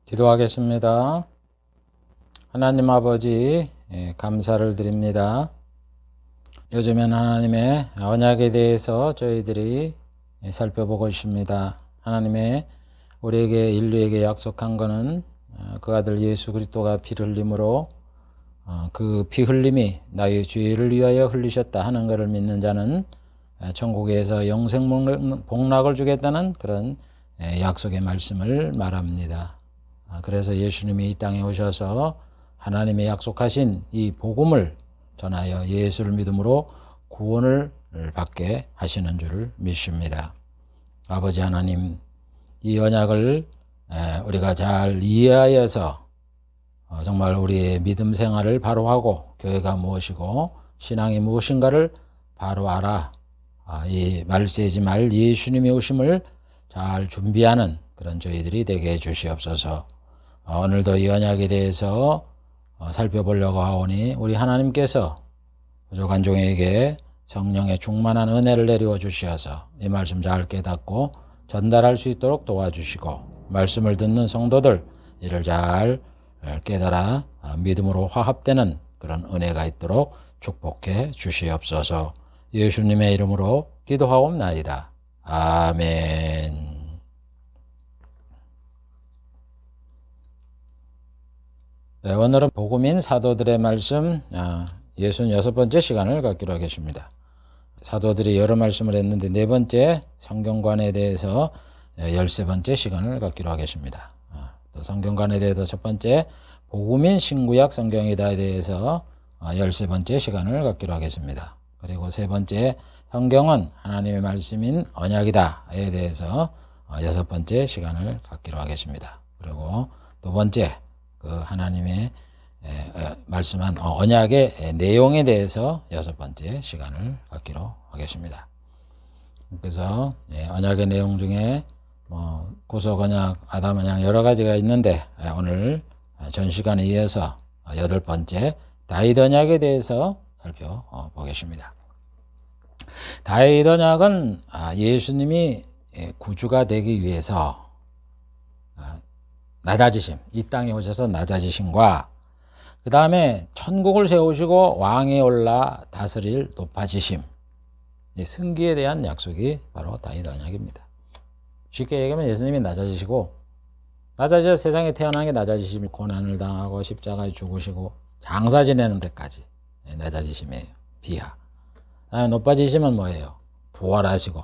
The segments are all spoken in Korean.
기도하겠습니다. 하나님 아버지, 감사를 드립니다. 요즘엔 하나님의 언약에 대해서 저희들이 살펴보고 있습니다. 하나님의 우리에게 인류에게 약속한 것은 그 아들 예수 그리스도가 피를 흘림으로 그 피 흘림이 나의 죄를 위하여 흘리셨다 하는 것을 믿는 자는 천국에서 영생 복락을 주겠다는 그런 약속의 말씀을 말합니다. 그래서 예수님이 이 땅에 오셔서 하나님의 약속하신 이 복음을 전하여 예수를 믿음으로 구원을 받게 하시는 줄을 믿습니다. 아버지 하나님, 이 언약을 우리가 잘 이해하여서 정말 우리의 믿음 생활을 바로 하고 교회가 무엇이고 신앙이 무엇인가를 바로 알아 이 말세지 말 예수님의 오심을 잘 준비하는 그런 저희들이 되게 해주시옵소서. 오늘도 이 언약에 대해서 살펴보려고 하오니 우리 하나님께서 부족한 종에게 성령의 충만한 은혜를 내려 주시어서 이 말씀 잘 깨닫고 전달할 수 있도록 도와주시고 말씀을 듣는 성도들 이를 잘 깨달아 믿음으로 화합되는 그런 은혜가 있도록 축복해 주시옵소서. 예수님의 이름으로 기도하옵나이다. 아멘. 네, 오늘은 복음인 사도들의 말씀 66번째 시간을 갖기로 하겠습니다. 사도들이 여러 말씀을 했는데 네 번째 성경관에 대해서 13번째 시간을 갖기로 하겠습니다. 또 성경관에 대해서 첫 번째 복음인 신구약 성경이다에 대해서 13번째 시간을 갖기로 하겠습니다. 그리고 세 번째 성경은 하나님의 말씀인 언약이다에 대해서 6번째 시간을 갖기로 하겠습니다. 그리고 두 번째 그 하나님의 말씀한 언약의 내용에 대해서 6번째 시간을 갖기로 하겠습니다. 그래서 언약의 내용 중에 구속 언약, 아담 언약 여러 가지가 있는데 오늘 전 시간에 이어서 8번째 다윗 언약에 대해서 살펴보겠습니다. 다윗 언약은 예수님이 구주가 되기 위해서 낮아지심, 이 땅에 오셔서 낮아지심과 그 다음에 천국을 세우시고 왕에 올라 다스릴 높아지심, 승기에 대한 약속이 바로 다윗 언약입니다. 쉽게 얘기하면 예수님이 낮아지시고 낮아져 세상에 태어난 게 낮아지심이 고난을 당하고 십자가에 죽으시고 장사 지내는 데까지 낮아지심이에요. 비하. 그다음에 높아지심은 뭐예요? 부활하시고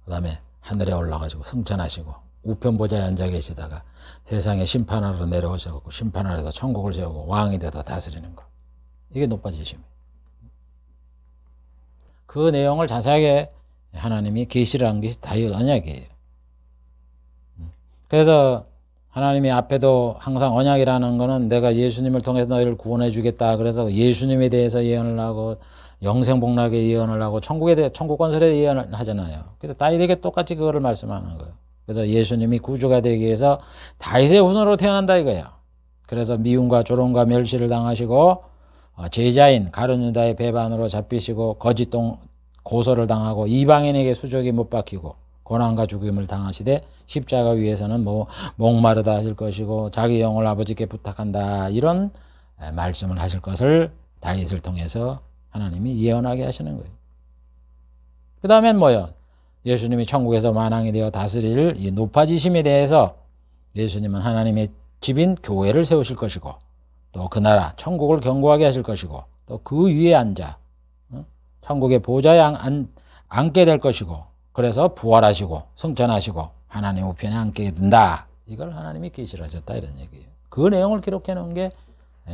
그 다음에 하늘에 올라가시고 승천하시고 우편 보좌에 앉아 계시다가 세상에 심판하러 내려오셔서 심판하러서 천국을 세우고 왕이 돼서 다스리는 것. 이게 높아지심이에요. 그 내용을 자세하게 하나님이 계시를 한 것이 다윗 언약이에요. 그래서 하나님이 앞에도 항상 언약이라는 거는 내가 예수님을 통해서 너희를 구원해 주겠다. 그래서 예수님에 대해서 예언을 하고 영생복락에 예언을 하고 천국 건설에 예언을 하잖아요. 그래서 다윗에게 똑같이 그거를 말씀하는 거예요. 그래서 예수님이 구주가 되기 위해서 다윗의 후손으로 태어난다 이거야. 그래서 미움과 조롱과 멸시를 당하시고 제자인 가룟 유다의 배반으로 잡히시고 거짓 고소를 당하고 이방인에게 수족이 못 박히고 고난과 죽임을 당하시되 십자가 위에서는 목마르다 하실 것이고 자기 영을 아버지께 부탁한다 이런 말씀을 하실 것을 다윗을 통해서 하나님이 예언하게 하시는 거예요. 그 다음엔 뭐요? 예수님이 천국에서 만왕이 되어 다스릴 이 높아지심에 대해서 예수님은 하나님의 집인 교회를 세우실 것이고 또 그 나라 천국을 견고하게 하실 것이고 또 그 위에 앉아 천국의 보좌에 앉게 될 것이고 그래서 부활하시고 승천하시고 하나님 우편에 앉게 된다. 이걸 하나님이 계시를 하셨다 이런 얘기예요. 그 내용을 기록해 놓은 게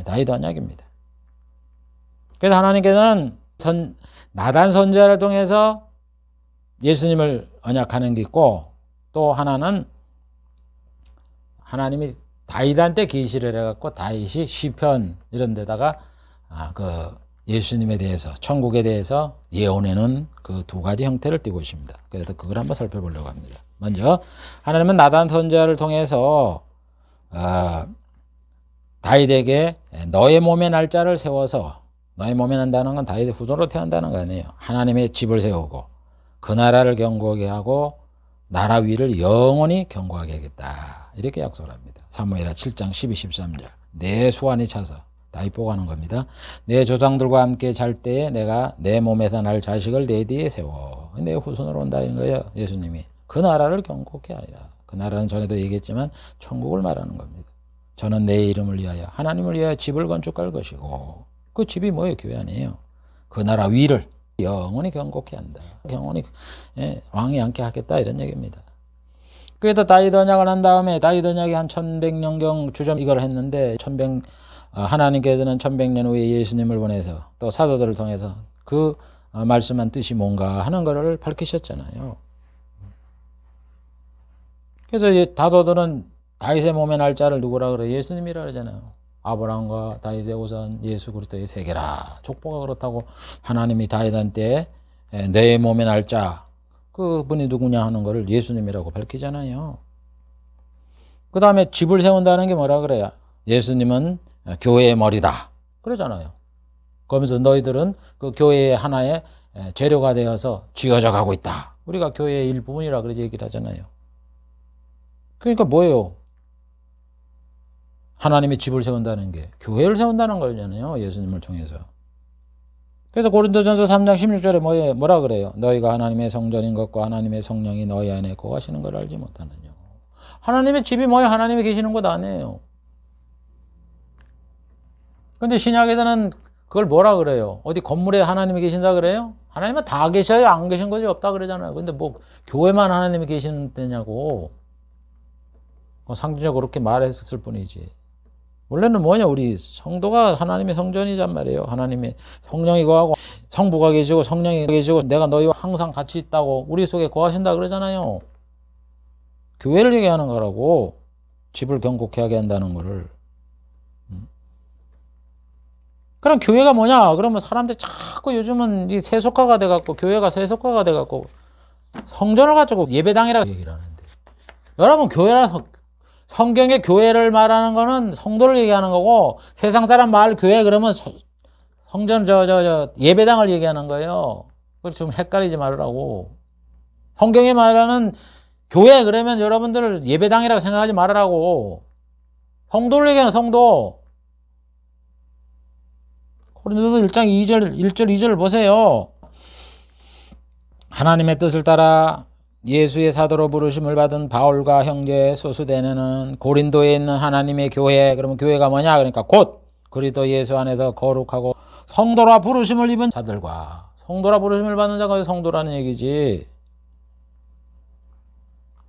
다윗 언약입니다. 그래서 하나님께서는 나단 선지자를 통해서 예수님을 언약하는 게 있고 또 하나는 하나님이 다윗한테 계시를 해갖고 다윗이 시편 이런 데다가 그 예수님에 대해서 천국에 대해서 예언해는 그 두 가지 형태를 띠고 있습니다. 그래서 그걸 한번 살펴보려고 합니다. 먼저 하나님은 나단 선지자를 통해서 다윗에게 너의 몸의 날짜를 세워서 너의 몸에 난다는 건 다윗의 후손으로 태어난다는 거 아니에요. 하나님의 집을 세우고 그 나라를 견고하게 하고 나라 위를 영원히 견고하게 하겠다. 이렇게 약속을 합니다. 사무엘하 7장 12, 13절. 내 소환이 차서 다윗 보고 하는 겁니다. 내 조상들과 함께 잘 때에 내가 내 몸에서 날 자식을 내 뒤에 세워 내 후손으로 온다 이런 거예요. 예수님이 그 나라를 경고케 하리라. 그 나라는 전에도 얘기했지만 천국을 말하는 겁니다. 저는 내 이름을 위하여 하나님을 위하여 집을 건축할 것이고 그 집이 뭐예요? 교회 아니에요. 그 나라 위를 영원히 경고케 한다. 영원히 왕이 앉게 하겠다 이런 얘기입니다. 그래서 다윗 언약을 한 다음에 다윗 언약이 한 1100년경 주점 이걸 했는데 하나님께서는 1100년 후에 예수님을 보내서 또 사도들을 통해서 그 말씀한 뜻이 뭔가 하는 것을 밝히셨잖아요. 그래서 사도들은 다윗의 몸의 날짜를 누구라 그래요? 예수님이라 그러잖아요. 아브라함과 다윗의 우선 예수 그리스도의 세계라. 족보가 그렇다고 하나님이 다윗한테 내 몸의 날짜 그분이 누구냐 하는 것을 예수님이라고 밝히잖아요. 그 다음에 집을 세운다는 게 뭐라 그래요? 예수님은 교회의 머리다. 그러잖아요. 그러면서 너희들은 그 교회의 하나의 재료가 되어서 쥐어져 가고 있다. 우리가 교회의 일부분이라 그렇게 얘기를 하잖아요. 그러니까 뭐예요? 하나님의 집을 세운다는 게 교회를 세운다는 거잖아요. 예수님을 통해서. 그래서 고린도전서 3장 16절에 뭐라 그래요? 너희가 하나님의 성전인 것과 하나님의 성령이 너희 안에 거하시는 걸 알지 못하느냐. 하나님의 집이 뭐예요? 하나님이 계시는 곳 아니에요. 근데 신약에서는 그걸 뭐라 그래요? 어디 건물에 하나님이 계신다 그래요? 하나님은 다 계셔요. 안 계신 것이 없다 그러잖아요. 근데 뭐 교회만 하나님이 계시는 데냐고. 상징적으로 그렇게 말했을 뿐이지. 원래는 뭐냐? 우리 성도가 하나님의 성전이란 말이에요. 하나님의 성령이 거하고 성부가 계시고 성령이 계시고 내가 너희와 항상 같이 있다고 우리 속에 거하신다 그러잖아요. 교회를 얘기하는 거라고. 집을 경고케 하게 한다는 거를. 그럼 교회가 뭐냐? 그러면 사람들이 자꾸 요즘은 이 세속화가 돼갖고 교회가 세속화가 돼갖고 성전을 가지고 예배당이라고 얘기를 하는데 여러분 교회라서 성경의 교회를 말하는 거는 성도를 얘기하는 거고 세상 사람 말 교회 그러면 성전 예배당을 얘기하는 거예요. 그걸 좀 헷갈리지 말으라고. 성경에 말하는 교회 그러면 여러분들 예배당이라고 생각하지 말으라고. 성도를 얘기하는 성도. 고린도서 1장 2절 1절 2절을 보세요. 하나님의 뜻을 따라 예수의 사도로 부르심을 받은 바울과 형제 소수대는 고린도에 있는 하나님의 교회. 그러면 교회가 뭐냐? 그러니까 곧 그리스도 예수 안에서 거룩하고 성도라 부르심을 입은 자들과 성도라 부르심을 받는 자가 성도라는 얘기지.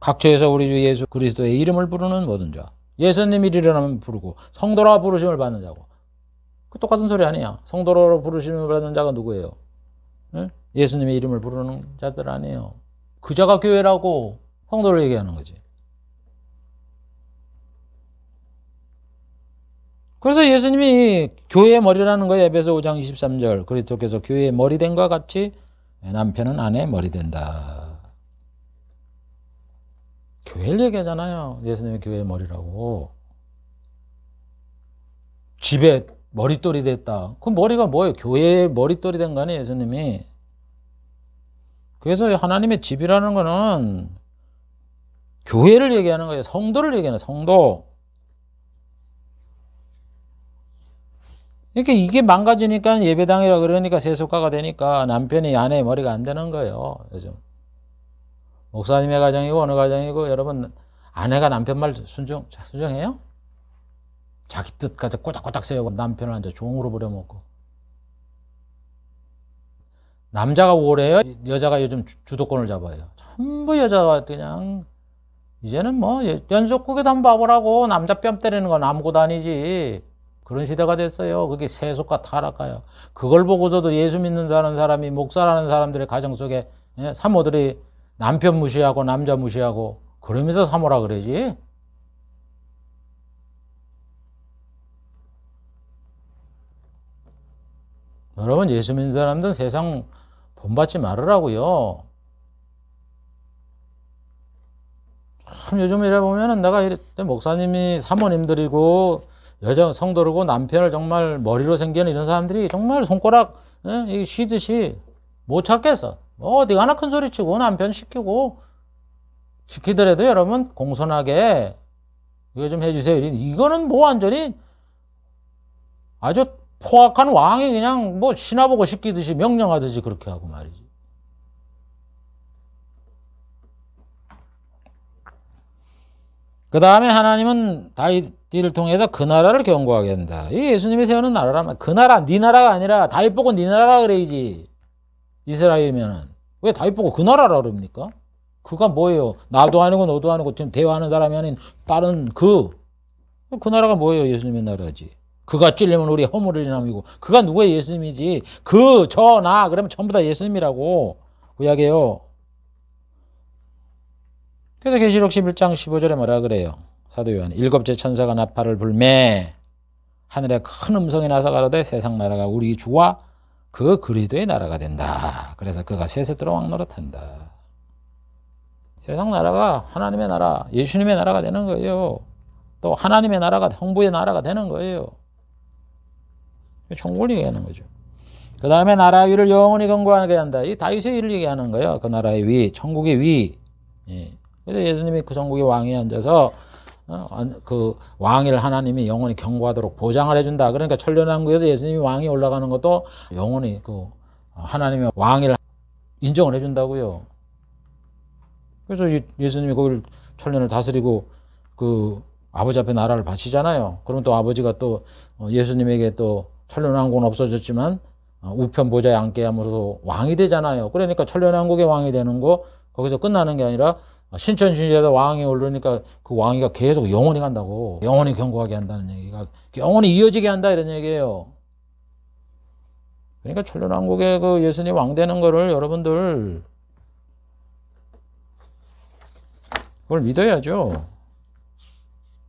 각처에서 우리 주 예수 그리스도의 이름을 부르는 모든 자. 예수님 이름을 부르고 성도라 부르심을 받는 자고. 그 똑같은 소리 아니야. 성도로 부르심을 받는 자가 누구예요? 응? 예수님의 이름을 부르는 자들 아니에요. 그 자가 교회라고. 성도를 얘기하는 거지. 그래서 예수님이 교회의 머리라는 거예요. 에베소 5장 23절. 그리스도께서 교회의 머리 된 것과 같이 남편은 아내의 머리 된다. 교회를 얘기하잖아요. 예수님이 교회의 머리라고. 집에 머릿돌이 됐다. 그 머리가 뭐예요? 교회의 머릿돌이 된 거 아니에요, 예수님이. 그래서 하나님의 집이라는 거는 교회를 얘기하는 거예요. 성도를 얘기하는 성도. 이게 망가지니까 예배당이라 그러니까 세속화가 되니까 남편이 아내의 머리가 안 되는 거예요, 요즘. 목사님의 가정이고 어느 가정이고 여러분 아내가 남편 말 순종해요? 자기 뜻 가지고 꼬닥꼬닥 세우고 남편을 앉아 종으로 부려먹고. 남자가 오래요? 여자가 요즘 주도권을 잡아요. 전부 여자가 그냥 이제는 뭐 연속국에도 한번 봐보라고. 남자 뺨 때리는 건 아무것도 아니지. 그런 시대가 됐어요. 그게 세속과 타락가요. 그걸 보고서도 예수 믿는 사람이 목사라는 사람들의 가정 속에 사모들이 남편 무시하고 남자 무시하고 그러면서 사모라 그러지. 여러분 예수 믿는 사람들은 세상 본받지 말으라고요. 참 요즘 이래 보면은 내가 목사님이 사모님들이고 여자 성도르고 남편을 정말 머리로 생기는 이런 사람들이 정말 손가락 쉬듯이 못 찾겠어. 어디 가나 큰 소리 치고 남편 시키더라도 여러분 공손하게 이거 좀 해주세요. 이거는 뭐 완전히 아주 포악한 왕이 그냥 뭐 신하보고 시키듯이 명령하듯이 그렇게 하고 말이지. 그 다음에 하나님은 다윗을 통해서 그 나라를 견고하게 한다. 이 예수님이 세우는 나라라면 그 나라, 네 나라가 아니라 다윗 보고 네 나라라 그래야지. 이스라엘이면은 왜 다윗 보고 그 나라라 그럽니까? 그가 뭐예요? 나도 아니고 너도 아니고 지금 대화하는 사람이 아닌 다른 그 나라가 뭐예요? 예수님의 나라지. 그가 찔리면 우리 허물을 남이고 그가 누구의 예수님이지? 그, 저, 나 그러면 전부 다 예수님이라고 구약이에요. 그래서 계시록 11장 15절에 뭐라 그래요? 사도 요한 일곱째 천사가 나팔을 불매 하늘에 큰 음성이 나서 가로되 세상 나라가 우리 주와 그 그리스도의 나라가 된다. 그래서 그가 세세토록 왕노릇한다. 세상 나라가 하나님의 나라, 예수님의 나라가 되는 거예요. 또 하나님의 나라가 성부의 나라가 되는 거예요. 천국을 얘기하는 거죠. 그 다음에 나라 위를 영원히 견고하게 한다. 이 다윗의 위를 얘기하는 거예요. 그 나라의 위, 천국의 위. 예. 그래서 예수님이 그 천국의 왕에 앉아서 그 왕위를 하나님이 영원히 견고하도록 보장을 해준다. 그러니까 천년왕국에서 예수님이 왕이 올라가는 것도 영원히 그 하나님의 왕위를 인정을 해준다고요. 그래서 예수님이 그걸 천년을 다스리고 그 아버지 앞에 나라를 바치잖아요. 그럼 또 아버지가 또 예수님에게 또 천년왕국은 없어졌지만 우편 보좌에 앉게 함으로써 왕이 되잖아요. 그러니까 천년왕국의 왕이 되는 거 거기서 끝나는 게 아니라 신천지에서 왕이 오르니까 그 왕위가 계속 영원히 간다고. 영원히 견고하게 한다는 얘기가 영원히 이어지게 한다 이런 얘기예요. 그러니까 천년왕국에 그 예수님 왕 되는 거를 여러분들 그걸 믿어야죠.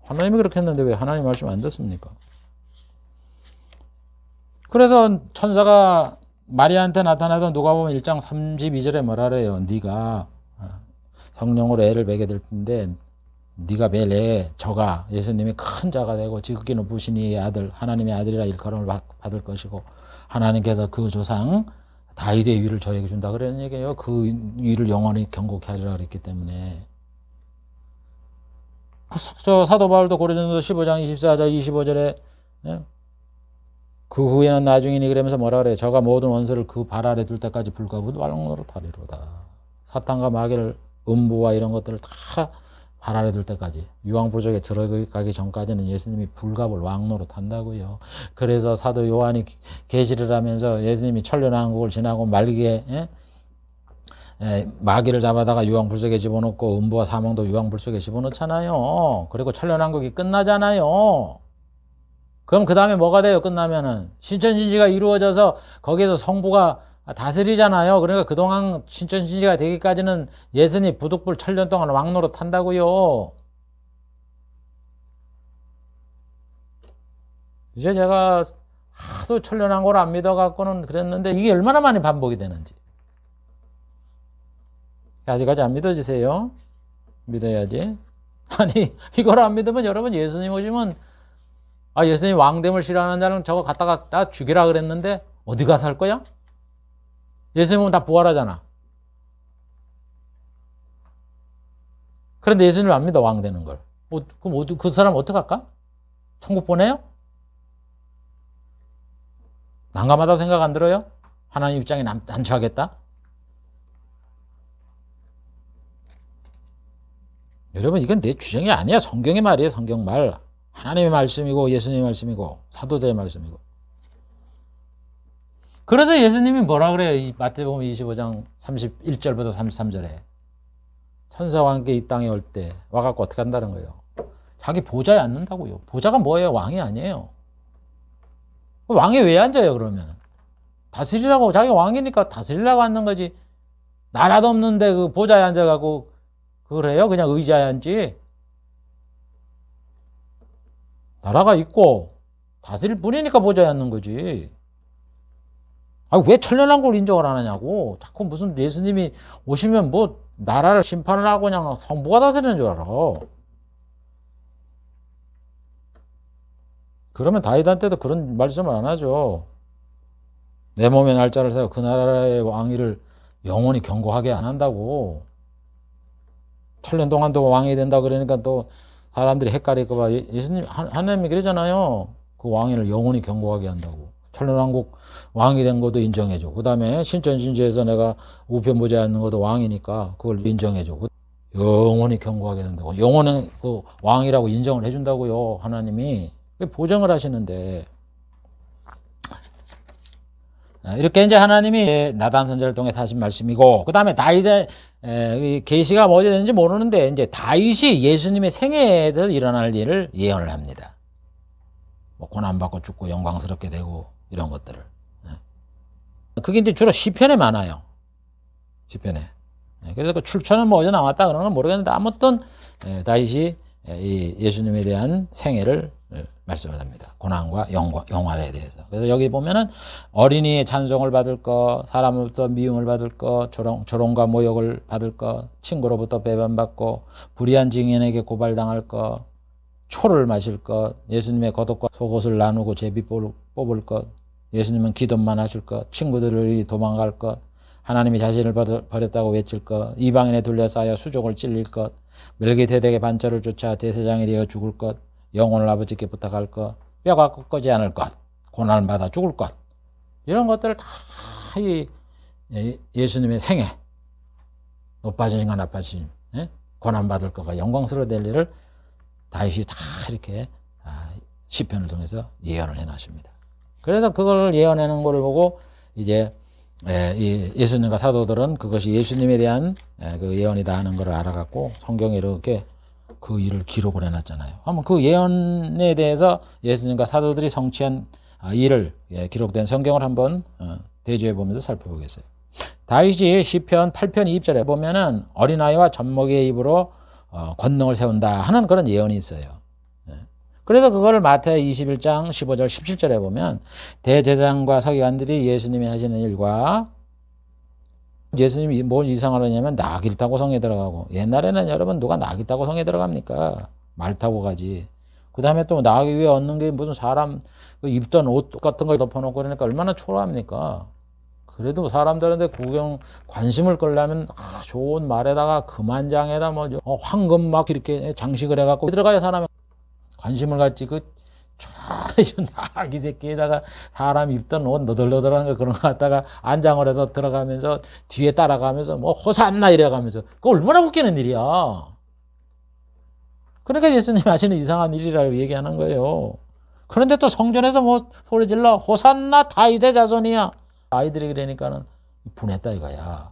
하나님이 그렇게 했는데 왜 하나님 말씀 안 듣습니까? 그래서 천사가 마리아한테 나타나서 누가복음 1장 32절에 뭐라 그래요? 네가 성령으로 애를 베게 될 텐데 네가 뵐 애 저가 예수님이 큰 자가 되고 지극히 높으신 이의 아들 하나님의 아들이라 일컬음을 받을 것이고 하나님께서 그 조상 다윗의 위를 저에게 준다 그러는 얘기예요. 그 위를 영원히 견고케 하리라 그랬기 때문에. 저 사도 바울도 고린도서 15장 24절 25절에 그 후에는 나중이니 그러면서 뭐라 그래요? 저가 모든 원수를 그 발 아래 둘 때까지 불과부 왕노릇 하리로다. 사탄과 마귀를 음부와 이런 것들을 다 발 아래 둘 때까지 유황불속에 들어가기 전까지는 예수님이 불갑을 왕노릇 한다고요. 그래서 사도 요한이 계시를 하면서 예수님이 천년왕국을 지나고 말기에 마귀를 잡아다가 유황불속에 집어넣고 음부와 사망도 유황불속에 집어넣잖아요. 그리고 천년왕국이 끝나잖아요. 그럼 그 다음에 뭐가 돼요? 끝나면은 신천진지가 이루어져서 거기에서 성부가 다스리잖아요. 그러니까 그동안 신천진지가 되기까지는 예수님 부득불 천년 동안 왕노릇 한다고요. 이제 제가 하도 천년왕국을 안 믿어갖고는 그랬는데 이게 얼마나 많이 반복이 되는지. 아직까지 안 믿어지세요? 믿어야지. 아니 이걸 안 믿으면 여러분 예수님 오시면 예수님 왕됨을 싫어하는 자는 저거 갖다가 다 죽이라 그랬는데 어디 가서 할 거야? 예수님은 다 부활하잖아. 그런데 예수님을 안 믿어 왕 되는 걸. 그럼 그 사람 어떡할까? 천국 보내요? 난감하다고 생각 안 들어요? 하나님 입장에 난처하겠다? 여러분 이건 내 주장이 아니야. 성경의 말이에요. 성경 말. 하나님의 말씀이고 예수님의 말씀이고 사도들의 말씀이고. 그래서 예수님이 뭐라 그래요? 마태복음 25장 31절부터 33절에 천사와 함께 이 땅에 올 때 와갖고 어떻게 한다는 거예요? 자기 보좌에 앉는다고요. 보좌가 뭐예요? 왕이 아니에요. 왕이 왜 앉아요 그러면? 다스리라고. 자기 왕이니까 다스리라고 앉는 거지. 나라도 없는데 그 보좌에 앉아갖고 그래요? 그냥 의자에 앉지. 나라가 있고 다스릴 뿐이니까 보좌에 앉는 거지. 왜 천년왕국을 인정을 안 하냐고. 자꾸 무슨 예수님이 오시면 뭐 나라를 심판을 하고 그냥 성부가 다스리는 줄 알아. 그러면 다윗한테도 그런 말씀을 안 하죠. 내 몸에 날짜를 세워 그 나라의 왕위를 영원히 견고하게 안 한다고. 천년 동안도 왕이 된다 그러니까 또 사람들이 헷갈릴까 봐. 예수님, 하나님이 그러잖아요. 그 왕위를 영원히 경고하게 한다고. 천년왕국 왕이 된 것도 인정해줘. 그 다음에 신천진주에서 내가 우편 보지 않는 것도 왕이니까 그걸 인정해줘. 영원히 경고하게 된다고. 영원한 그 왕이라고 인정을 해준다고요. 하나님이. 보장을 하시는데. 이렇게 이제 하나님이 나단 선지자를 통해서 하신 말씀이고, 그 다음에 다윗의 계시가 뭐지 되는지 모르는데, 이제 다윗이 예수님의 생애에 대해서 일어날 일을 예언을 합니다. 뭐 고난받고 죽고 영광스럽게 되고 이런 것들을. 그게 이제 주로 시편에 많아요. 시편에. 그래서 그 출처는 뭐 어디서 나왔다 그런 건 모르겠는데, 아무튼 다윗이 이 예수님에 대한 생애를 말씀을 합니다. 고난과 영화에 대해서. 그래서 여기 보면은 어린이의 찬송을 받을 것, 사람으로부터 미움을 받을 것, 조롱과 모욕을 받을 것, 친구로부터 배반받고, 불의한 증인에게 고발당할 것, 초를 마실 것, 예수님의 겉옷과 속옷을 나누고 제비 뽑을 것, 예수님은 기도만 하실 것, 친구들이 도망갈 것, 하나님이 자신을 버렸다고 외칠 것, 이방인에 둘러싸여 수족을 찔릴 것, 멜기세덱의 반절을 쫓아 대제사장이 되어 죽을 것, 영혼을 아버지께 부탁할 것, 뼈가 꺾이지 않을 것, 고난을 받아 죽을 것, 이런 것들을 다 예수님의 생애, 높아지심과 나빠지심, 고난받을 것과 영광스러워 될 일을 다윗이 다 이렇게 시편을 통해서 예언을 해놨습니다. 그래서 그걸 예언하는 것을 보고 이제 예수님과 사도들은 그것이 예수님에 대한 그 예언이다 하는 것을 알아갖고 성경에 이렇게 그 일을 기록을 해놨잖아요. 한번 그 예언에 대해서 예수님과 사도들이 성취한 일을 기록된 성경을 한번 대조해 보면서 살펴보겠어요. 다윗이 시편 8편 2절에 보면은 어린아이와 젖먹이의 입으로 권능을 세운다 하는 그런 예언이 있어요. 그래서 그거를 마태 21장 15절 17절에 보면 대제사장과 서기관들이 예수님이 하시는 일과 예수님이 뭘 이상을 하냐면 나귀를 타고 성에 들어가고, 옛날에는 여러분 누가 나귀 타고 성에 들어갑니까? 말 타고 가지. 그 다음에 또 나귀 위에 얹는 게 무슨 사람 입던 옷 같은 거 덮어놓고 그러니까 얼마나 초라합니까? 그래도 사람들한테 관심을 끌려면 좋은 말에다가 금한장에다 뭐 황금 막 이렇게 장식을 해갖고 들어가야 사람이 관심을 갖지. 그 초라해진 나귀 새끼에다가 사람 입던 옷 너덜너덜한 거 그런 거 갖다가 안장을 해서 들어가면서 뒤에 따라가면서 뭐 호산나 이래가면서 그거 얼마나 웃기는 일이야. 그러니까 예수님 하시는 이상한 일이라고 얘기하는 거예요. 그런데 또 성전에서 뭐 소리질러 호산나 다윗의 자손이야. 아이들이 그러니까는 분했다 이거야.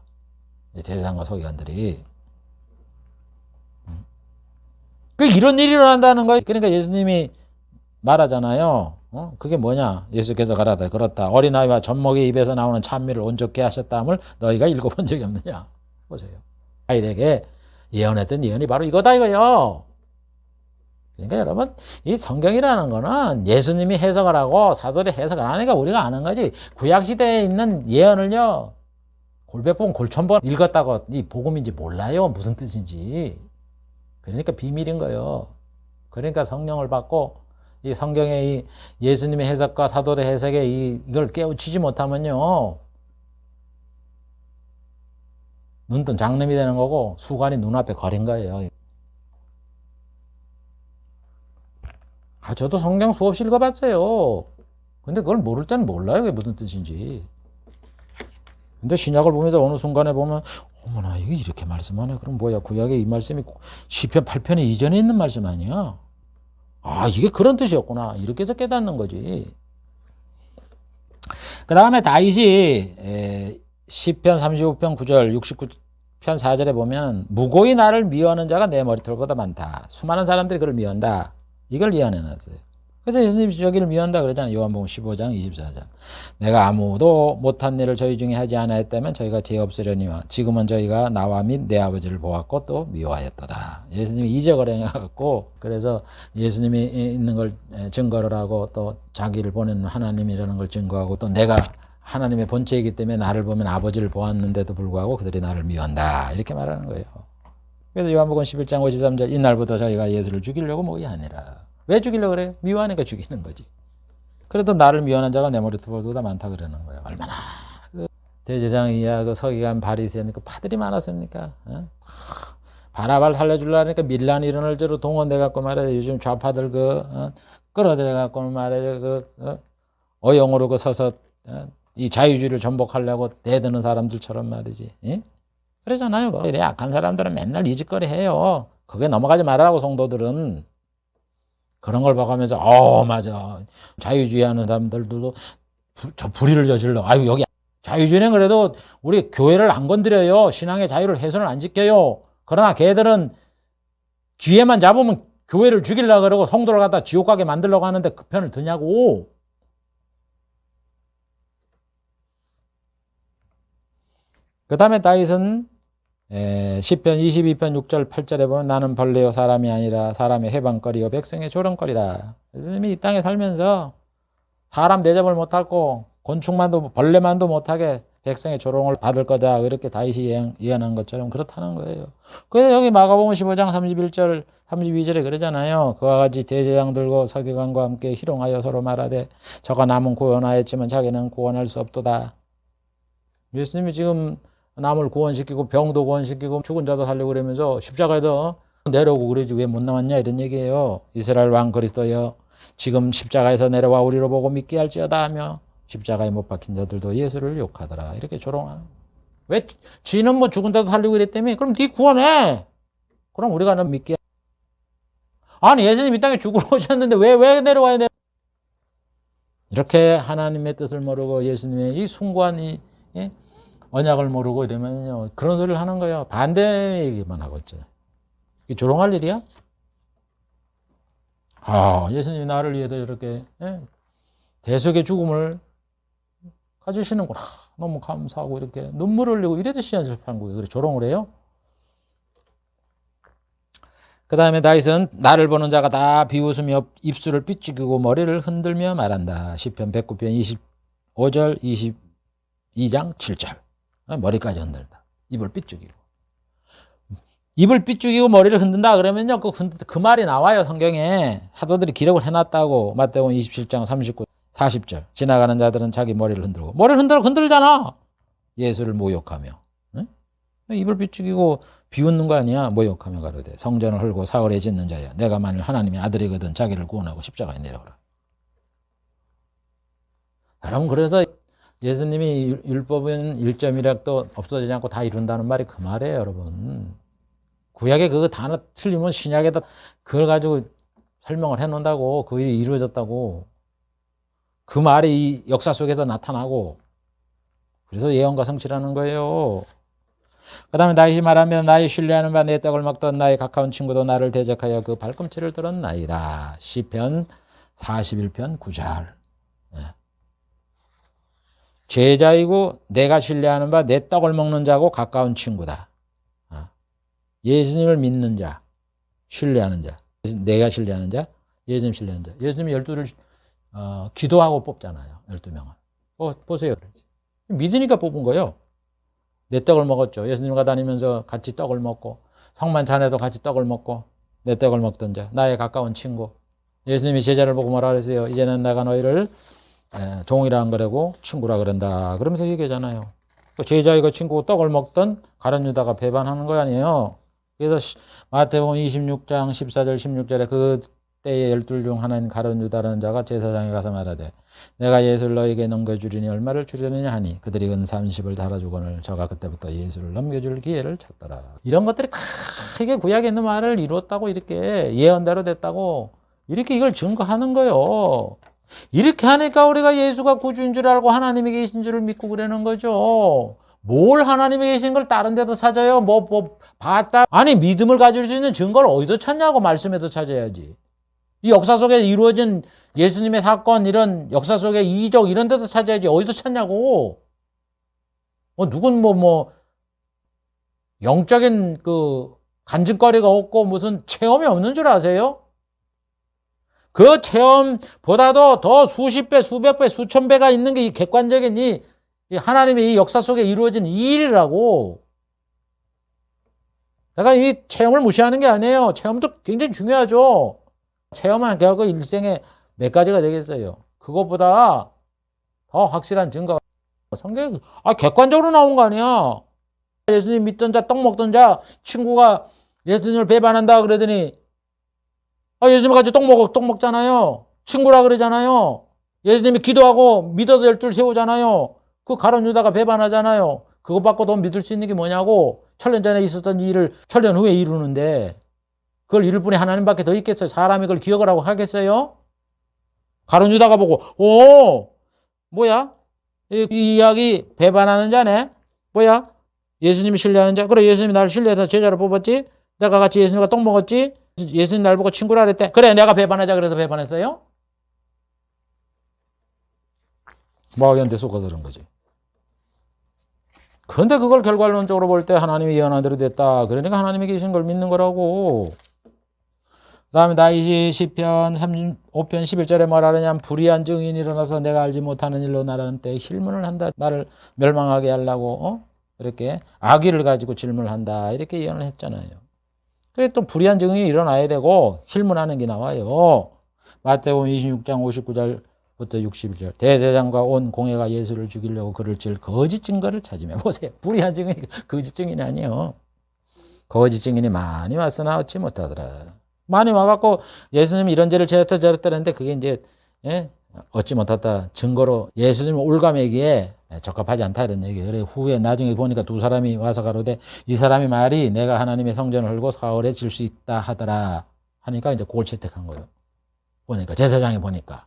제사장과 서기관들이. 그 이런 일이 일어난다는 거예요. 그러니까 예수님이 말하잖아요. 그게 뭐냐? 예수께서 가라다 그렇다. 어린아이와 젖먹이 입에서 나오는 찬미를 온 좋게 하셨다함을 너희가 읽어본 적이 없느냐? 보세요. 아이들에게 예언했던 예언이 바로 이거다 이거요. 그러니까 여러분, 이 성경이라는 거는 예수님이 해석을 하고 사도들이 해석을 하니까 우리가 아는 거지. 구약시대에 있는 예언을요, 골백번 골천번 읽었다고 이 복음인지 몰라요. 무슨 뜻인지. 그러니까 비밀인 거예요. 그러니까 성령을 받고 이 성경의 이 예수님의 해석과 사도의 해석에 이걸 깨우치지 못하면요, 눈뜬 장님이 되는 거고 수관이 눈앞에 거린 거예요. 저도 성경 수없이 읽어봤어요. 근데 그걸 모를 때는 몰라요. 그게 무슨 뜻인지. 근데 신약을 보면서 어느 순간에 보면 어머나 이게 이렇게 말씀하네. 그럼 뭐야, 구약에 이 말씀이 시편 8편에 이전에 있는 말씀 아니야? 이게 그런 뜻이었구나. 이렇게 해서 깨닫는 거지. 그 다음에 다윗이 시편 35편 9절 69편 4절에 보면 무고히 나를 미워하는 자가 내 머리털보다 많다. 수많은 사람들이 그를 미워한다. 이걸 예언해놨어요. 그래서 예수님이 저기를 미워한다 그러잖아요. 요한복음 15장 24장. 내가 아무도 못한 일을 저희 중에 하지 않았다면 저희가 죄 없으려니와 지금은 저희가 나와 및 내 아버지를 보았고 또 미워하였도다. 예수님이 이적을 행하고, 그래서 예수님이 있는 걸 증거를 하고 또 자기를 보낸 하나님이라는 걸 증거하고 또 내가 하나님의 본체이기 때문에 나를 보면 아버지를 보았는데도 불구하고 그들이 나를 미워한다. 이렇게 말하는 거예요. 그래서 요한복음 11장 53절 이날부터 저희가 예수를 죽이려고 모이 아니라. 왜 죽이려고 그래요? 미워하니까 죽이는 거지. 그래도 나를 미워하는 자가 내 머리털보다 많다 그러는 거예요. 얼마나 그 대제사장이야 그 서기관 바리새인 그 파들이 많았습니까? 바나바를 살려주려니까 밀란 일원을 저로 동원돼갖고 말이야. 요즘 좌파들 끌어들여갖고 말이야. 어용으로 서서 이 자유주의를 전복하려고 대드는 사람들처럼 말이지. 예? 그러잖아요. 이래 약한 사람들은 맨날 이 짓거리 해요. 그게 넘어가지 말라고 성도들은. 그런 걸 봐가면서 맞아. 자유주의 하는 사람들도 저 불의를 저질러. 아유 여기 자유주의는 그래도 우리 교회를 안 건드려요. 신앙의 자유를 훼손을 안 지켜요. 그러나 걔들은 기회만 잡으면 교회를 죽이려고 그러고 성도를 갖다 지옥 가게 만들려고 하는데 그 편을 드냐고. 그 다음에 다윗은 시편 22편 6절 8절에 보면 나는 벌레요 사람이 아니라 사람의 해방거리요 백성의 조롱거리다. 예수님이 이 땅에 살면서 사람 대접을 못하고 곤충만도 벌레만도 못하게 백성의 조롱을 받을 거다. 이렇게 다윗이 예언한 것처럼 그렇다는 거예요. 그래서 여기 마가복음 15장 31절 32절에 그러잖아요. 그와 같이 대제장 들고 서기관과 함께 희롱하여 서로 말하되 저가 남은 구원하였지만 자기는 구원할 수 없도다. 예수님이 지금 남을 구원시키고 병도 구원시키고 죽은 자도 살리고 그러면서 십자가에서 내려오고 그러지 왜 못 나왔냐 이런 얘기예요. 이스라엘 왕 그리스도여 지금 십자가에서 내려와 우리로 보고 믿게 할지어다 하며 십자가에 못 박힌 자들도 예수를 욕하더라. 이렇게 조롱하는. 왜 지는 뭐 죽은 자도 살리고 이랬다며? 그럼 네 구원해. 그럼 우리가 너 믿게. 아니 예수님 이 땅에 죽으러 오셨는데 왜 내려와야 돼? 이렇게 하나님의 뜻을 모르고 예수님의 이 숭고한 이 언약을 모르고 이러면요 그런 소리를 하는 거예요. 반대 얘기만 하고 있죠. 이게 조롱할 일이야? 예수님이 나를 위해서 이렇게 대속의 죽음을 가지시는구나. 너무 감사하고 이렇게 눈물을 흘리고 이래도 시연습하는 거예요. 그래 조롱을 해요. 그 다음에 다윗은 나를 보는 자가 다 비웃으며 입술을 삐죽이고 머리를 흔들며 말한다. 시편 109편 25절 22장 7절 머리까지 흔들다. 입을 삐죽이고 입을 삐죽이고 머리를 흔든다 그러면요 그 말이 나와요. 성경에 사도들이 기록을 해놨다고. 마태복음 27장 39 40절 지나가는 자들은 자기 머리를 흔들고 머리를 흔들잖아. 예수를 모욕하며. 응? 입을 삐죽이고 비웃는 거 아니야. 모욕하며 가로되 성전을 헐고 사흘에 짓는 자야 내가 만일 하나님의 아들이거든 자기를 구원하고 십자가에 내려오라. 여러분 그래서 예수님이 율법은 1.1핵도 없어지지 않고 다 이룬다는 말이 그 말이에요. 여러분 구약에 그거 단어 틀리면 신약에다 그걸 가지고 설명을 해놓는다고. 그 일이 이루어졌다고. 그 말이 이 역사 속에서 나타나고 그래서 예언과 성취라는 거예요. 그 다음에 다윗이 말하면 나의 신뢰하는 바 내 떡을 먹던 나의 가까운 친구도 나를 대적하여 그 발꿈치를 들었나이다. 시편 41편 9절. 제자이고 내가 신뢰하는 바 내 떡을 먹는 자고 가까운 친구다. 예수님을 믿는 자, 신뢰하는 자, 내가 신뢰하는 자, 예수님 신뢰하는 자. 예수님이 12를 기도하고 뽑잖아요. 12명을. 보세요. 믿으니까 뽑은 거예요. 내 떡을 먹었죠. 예수님과 다니면서 같이 떡을 먹고 성만 자네도 같이 떡을 먹고 내 떡을 먹던 자, 나의 가까운 친구. 예수님이 제자를 보고 뭐라 그랬어요? 이제는 내가 너희를 종이라 안 그러고 친구라 그런다. 그러면서 얘기하잖아요. 제자이고 친구고 떡을 먹던 가룟 유다가 배반하는 거 아니에요. 그래서 마태복음 26장 14절 16절에 그 때에 12 중 하나인 가룟 유다라는 자가 제사장에 가서 말하되 내가 예수를 너에게 넘겨주리니 얼마를 주려느냐 하니 그들이 은 30을 달아주거늘 저가 그때부터 예수를 넘겨줄 기회를 찾더라. 이런 것들이 다 이게 구약에 있는 말을 이루었다고 이렇게 예언대로 됐다고 이렇게 이걸 증거하는 거예요. 이렇게 하니까 우리가 예수가 구주인 줄 알고 하나님이 계신 줄을 믿고 그러는 거죠. 뭘 하나님이 계신 걸 다른 데도 찾아요? 봤다? 아니 믿음을 가질 수 있는 증거를 어디서 찾냐고. 말씀에서 찾아야지. 이 역사 속에 이루어진 예수님의 사건 이런 역사 속의 이적 이런 데도 찾아야지. 어디서 찾냐고. 누군 영적인 그 간증거리가 없고 무슨 체험이 없는 줄 아세요? 그 체험보다도 더 수십 배, 수백 배, 수천 배가 있는 게 이 객관적인 이 하나님의 이 역사 속에 이루어진 이 일이라고. 내가 이 체험을 무시하는 게 아니에요. 체험도 굉장히 중요하죠. 체험한 결과 일생에 몇 가지가 되겠어요. 그것보다 더 확실한 증거가 성경에 객관적으로 나온 거 아니야. 예수님 믿던 자, 떡 먹던 자, 친구가 예수님을 배반한다 그러더니 예수님 같이 떡 먹잖아요. 친구라 그러잖아요. 예수님이 기도하고 믿어도 될 줄 세우잖아요. 그 가룟 유다가 배반하잖아요. 그거 받고 더 믿을 수 있는 게 뭐냐고. 천년 전에 있었던 일을 천년 후에 이루는데 그걸 이룰 분이 하나님밖에 더 있겠어요. 사람이 그걸 기억을 하고 하겠어요? 가룟 유다가 보고 뭐야? 이 이야기 배반하는 자네? 뭐야? 예수님이 신뢰하는 자? 그래, 예수님이 나를 신뢰해서 제자로 뽑았지? 내가 같이 예수님과 떡 먹었지? 예수님 날 보고 친구라 그랬대. 그래, 내가 배반하자 그래서 배반했어요? 마귀한테 속아서 그런 거지. 그런데 그걸 결과론적으로 볼 때 하나님이 예언한 대로 됐다. 그러니까 하나님이 계신 걸 믿는 거라고. 그 다음에 다윗이 시편 35편 11절에 말하느냐면 불의한 증인이 일어나서 내가 알지 못하는 일로 나라는 때 힐문을 한다. 나를 멸망하게 하려고 이렇게 악의를 가지고 질문을 한다. 이렇게 예언을 했잖아요. 그래 또 불의한 증인이 일어나야 되고 힐문하는 게 나와요. 마태복음 26장 59절부터 61절 대제사장과 온 공회가 예수를 죽이려고 그를 질 거짓 증거를 찾으며 보세요. 불의한 증인이 거짓 증인이 아니에요. 거짓 증인이 많이 왔으나 얻지 못하더라. 많이 와갖고 예수님이 이런 죄를 저랬다 했는데 그게 이제 얻지 못했다 증거로 예수님 올가매기에 적합하지 않다 이런 얘기예요. 그래 후에 나중에 보니까 두 사람이 와서 가로되 이 사람이 말이 내가 하나님의 성전을 헐고 사흘에 질 수 있다 하더라 하니까 이제 그걸 채택한 거예요. 보니까 제사장이 보니까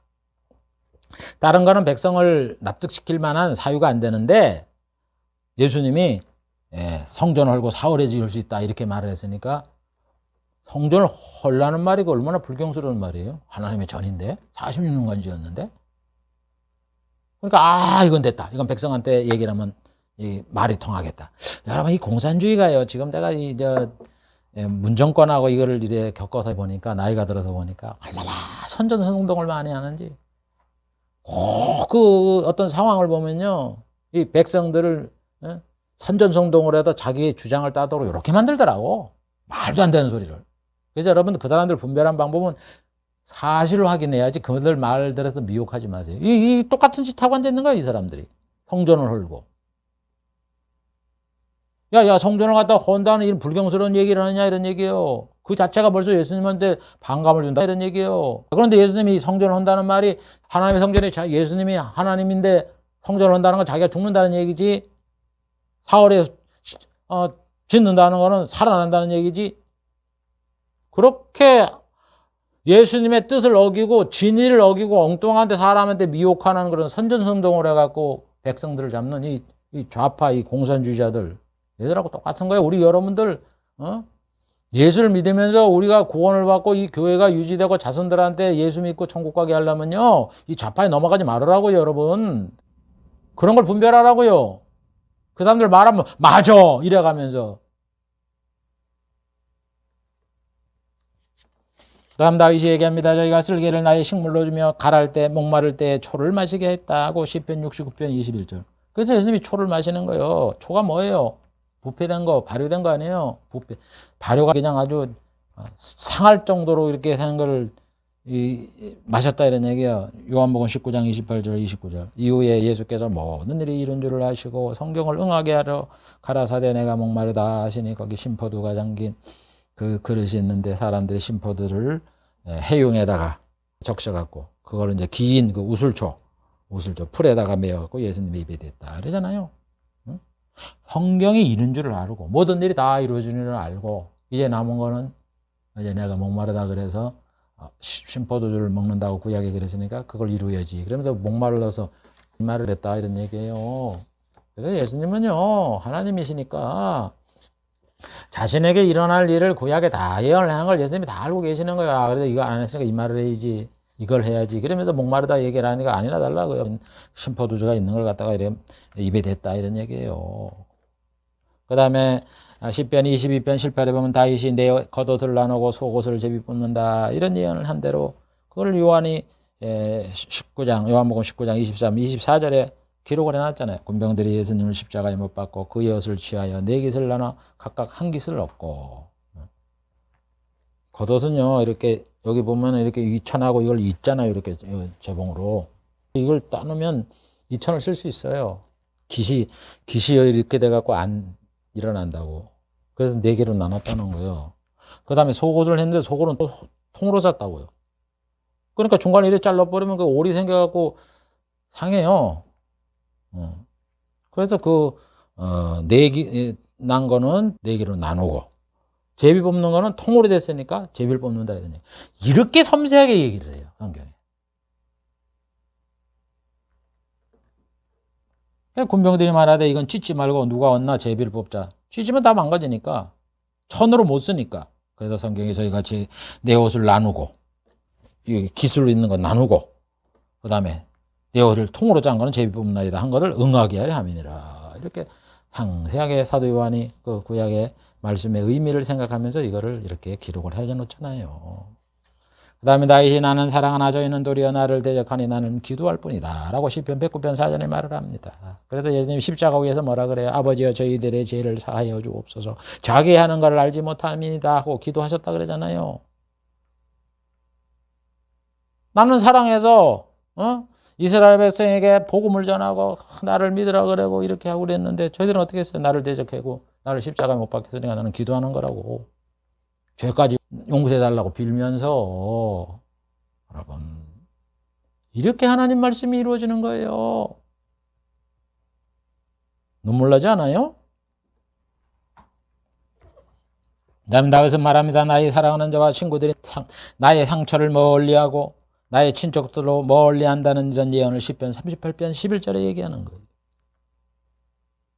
다른 거는 백성을 납득시킬 만한 사유가 안 되는데 예수님이 성전을 헐고 사흘에 지을 수 있다 이렇게 말을 했으니까 성전을 헐라는 말이 얼마나 불경스러운 말이에요. 하나님의 전인데 46년간 지었는데 그러니까 이건 됐다. 이건 백성한테 얘기를 하면 이 말이 통하겠다. 여러분 이 공산주의가요. 지금 내가 문정권하고 이거를 이래 겪어서 보니까 나이가 들어서 보니까 얼마나 선전성동을 많이 하는지 꼭 그 어떤 상황을 보면요. 이 백성들을 선전성동을 해도 자기의 주장을 따도록 이렇게 만들더라고. 말도 안 되는 소리를. 그래서 여러분 그 사람들 분별한 방법은 사실을 확인해야지 그들 말 들어서 미혹하지 마세요. 이 똑같은 짓 하고 앉아있는 거야 이 사람들이. 성전을 헐고. 야 성전을 갖다 헌다는 이런 불경스러운 얘기를 하느냐 이런 얘기예요. 그 자체가 벌써 예수님한테 반감을 준다 이런 얘기예요. 그런데 예수님이 성전을 헌다는 말이 하나님의 성전이 예수님이 하나님인데 성전을 헌다는 건 자기가 죽는다는 얘기지. 사흘에 짓는다는 거는 살아난다는 얘기지. 그렇게 예수님의 뜻을 어기고 진리를 어기고 엉뚱한데 사람한테 미혹하는 그런 선전성동을 해갖고 백성들을 잡는 이 좌파 이 공산주의자들 얘들하고 똑같은 거예요. 우리 여러분들 예수를 믿으면서 우리가 구원을 받고 이 교회가 유지되고 자손들한테 예수 믿고 천국 가게 하려면요 이 좌파에 넘어가지 말으라고요. 여러분 그런 걸 분별하라고요. 그 사람들 말하면 맞아 이래가면서. 다음 다윗이 얘기합니다. 저희가 쓸개를 나의 식물로 주며 갈할 때 목마를 때 초를 마시게 했다고 시편 69편 21절. 그래서 예수님이 초를 마시는 거예요. 초가 뭐예요? 부패된 거, 발효된 거 아니에요? 발효가 그냥 아주 상할 정도로 이렇게 하는 거를 마셨다 이런 얘기예요. 요한복음 19장 28절 29절. 이후에 예수께서 모든 일이 이룬 줄을 아시고 성경을 응하게 하러 가라사대 내가 목마르다 하시니 거기 심포도가 잠긴 그 그릇이 있는데 사람들이 심포도를 해용에다가 적셔갖고 그걸 이제 긴 그 우슬초 풀에다가 메어갖고 예수님의 입에 댔다 그러잖아요. 응? 성경이 이룬 줄을 알고 모든 일이 다 이루어지는 줄 알고 이제 남은 거는 이제 내가 목마르다 그래서 심포도주를 먹는다고 구약에 그랬으니까 그걸 이루어야지. 그러면서 목마르다서 이 말을 했다 이런 얘기예요. 그래서 예수님은요 하나님이시니까 자신에게 일어날 일을 구약에 다 예언을 하는 걸 예수님이 다 알고 계시는 거야. 그래서 이거 안 했으니까 이 말을 해야지. 이걸 해야지. 그러면서 목마르다 얘기를 하니까 아니나 달라고요. 심포도주가 있는 걸 갖다가 이래 입에 댔다 이런 얘기예요. 그 다음에 시편 22편 18에 보면 다윗이 내 겉옷을 나누고 속옷을 제비 뽑는다 이런 예언을 한 대로 그걸 요한이 19장 요한복음 19장 23, 24절에 기록을 해놨잖아요. 군병들이 예수님을 십자가에 못 박고 그의 옷을 취하여 네 깃을 나눠 각각 한 깃을 얻고. 겉옷은요 이렇게 여기 보면 이렇게 2천하고 이걸 있잖아요. 이렇게 재봉으로 이걸 따놓으면 2천을 쓸 수 있어요. 깃이 이렇게 돼갖고 안 일어난다고. 그래서 네 개로 나눴다는 거예요. 그 다음에 속옷을 했는데 속옷은 또 통으로 샀다고요. 그러니까 중간에 이렇게 잘라버리면 그 올이 생겨갖고 상해요. 그래서 내기 난 거는 내기로 나누고 제비 뽑는 거는 통으로 됐으니까 제비를 뽑는다. 이렇게 섬세하게 얘기를 해요, 성경에. 군병들이 말하되 이건 찢지 말고 누가 왔나 제비를 뽑자. 찢으면 다 망가지니까. 천으로 못 쓰니까. 그래서 성경에 저희 같이 내 옷을 나누고, 기술로 있는 거 나누고, 그 다음에 내 옷을 통으로 짠 거는 제비 뽑나이다 한 것을 응하게 하려 함이니라. 이렇게 상세하게 사도 요한이 그 구약의 말씀의 의미를 생각하면서 이거를 이렇게 기록을 해 놓잖아요. 그 다음에 다윗이 나는 사랑하나 저희는 도리어 나를 대적하니 나는 기도할 뿐이다 라고 시편 109편 4절에 말을 합니다. 그래서 예수님 십자가 위에서 뭐라 그래요? 아버지여 저희들의 죄를 사하여 주옵소서. 자기 하는 것을 알지 못함이다 하고 기도하셨다 그러잖아요. 나는 사랑해서 이스라엘 백성에게 복음을 전하고 나를 믿으라 그러고 이렇게 하고 그랬는데 저희들은 어떻게 했어요? 나를 대적하고 나를 십자가에 못 박혔으니까 나는 기도하는 거라고. 죄까지 용서해달라고 빌면서 여러분 이렇게 하나님 말씀이 이루어지는 거예요. 눈물 나지 않아요? 다음 다윗은 말합니다. 나의 사랑하는 자와 친구들이 나의 상처를 멀리하고 나의 친족들로 멀리한다는 이런 예언을 시편 38편 11절에 얘기하는 거예요.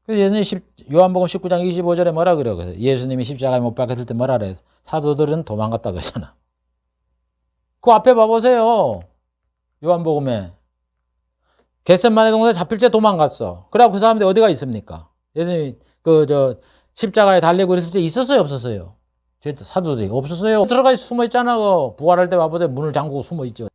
예수님 요한복음 19장 25절에 뭐라 그래요? 예수님이 십자가에 못 박혔을 때 뭐라 그래요? 사도들은 도망갔다 그러잖아. 그 앞에 봐보세요. 요한복음에 겟세마네 동산에 잡힐 때 도망갔어. 그래갖고 그 사람들이 어디가 있습니까? 예수님이 십자가에 달리고 있을 때 있었어요, 없었어요? 사도들이 없었어요. 들어가 숨어 있잖아. 부활할 때 봐보세요. 문을 잠그고 숨어 있죠.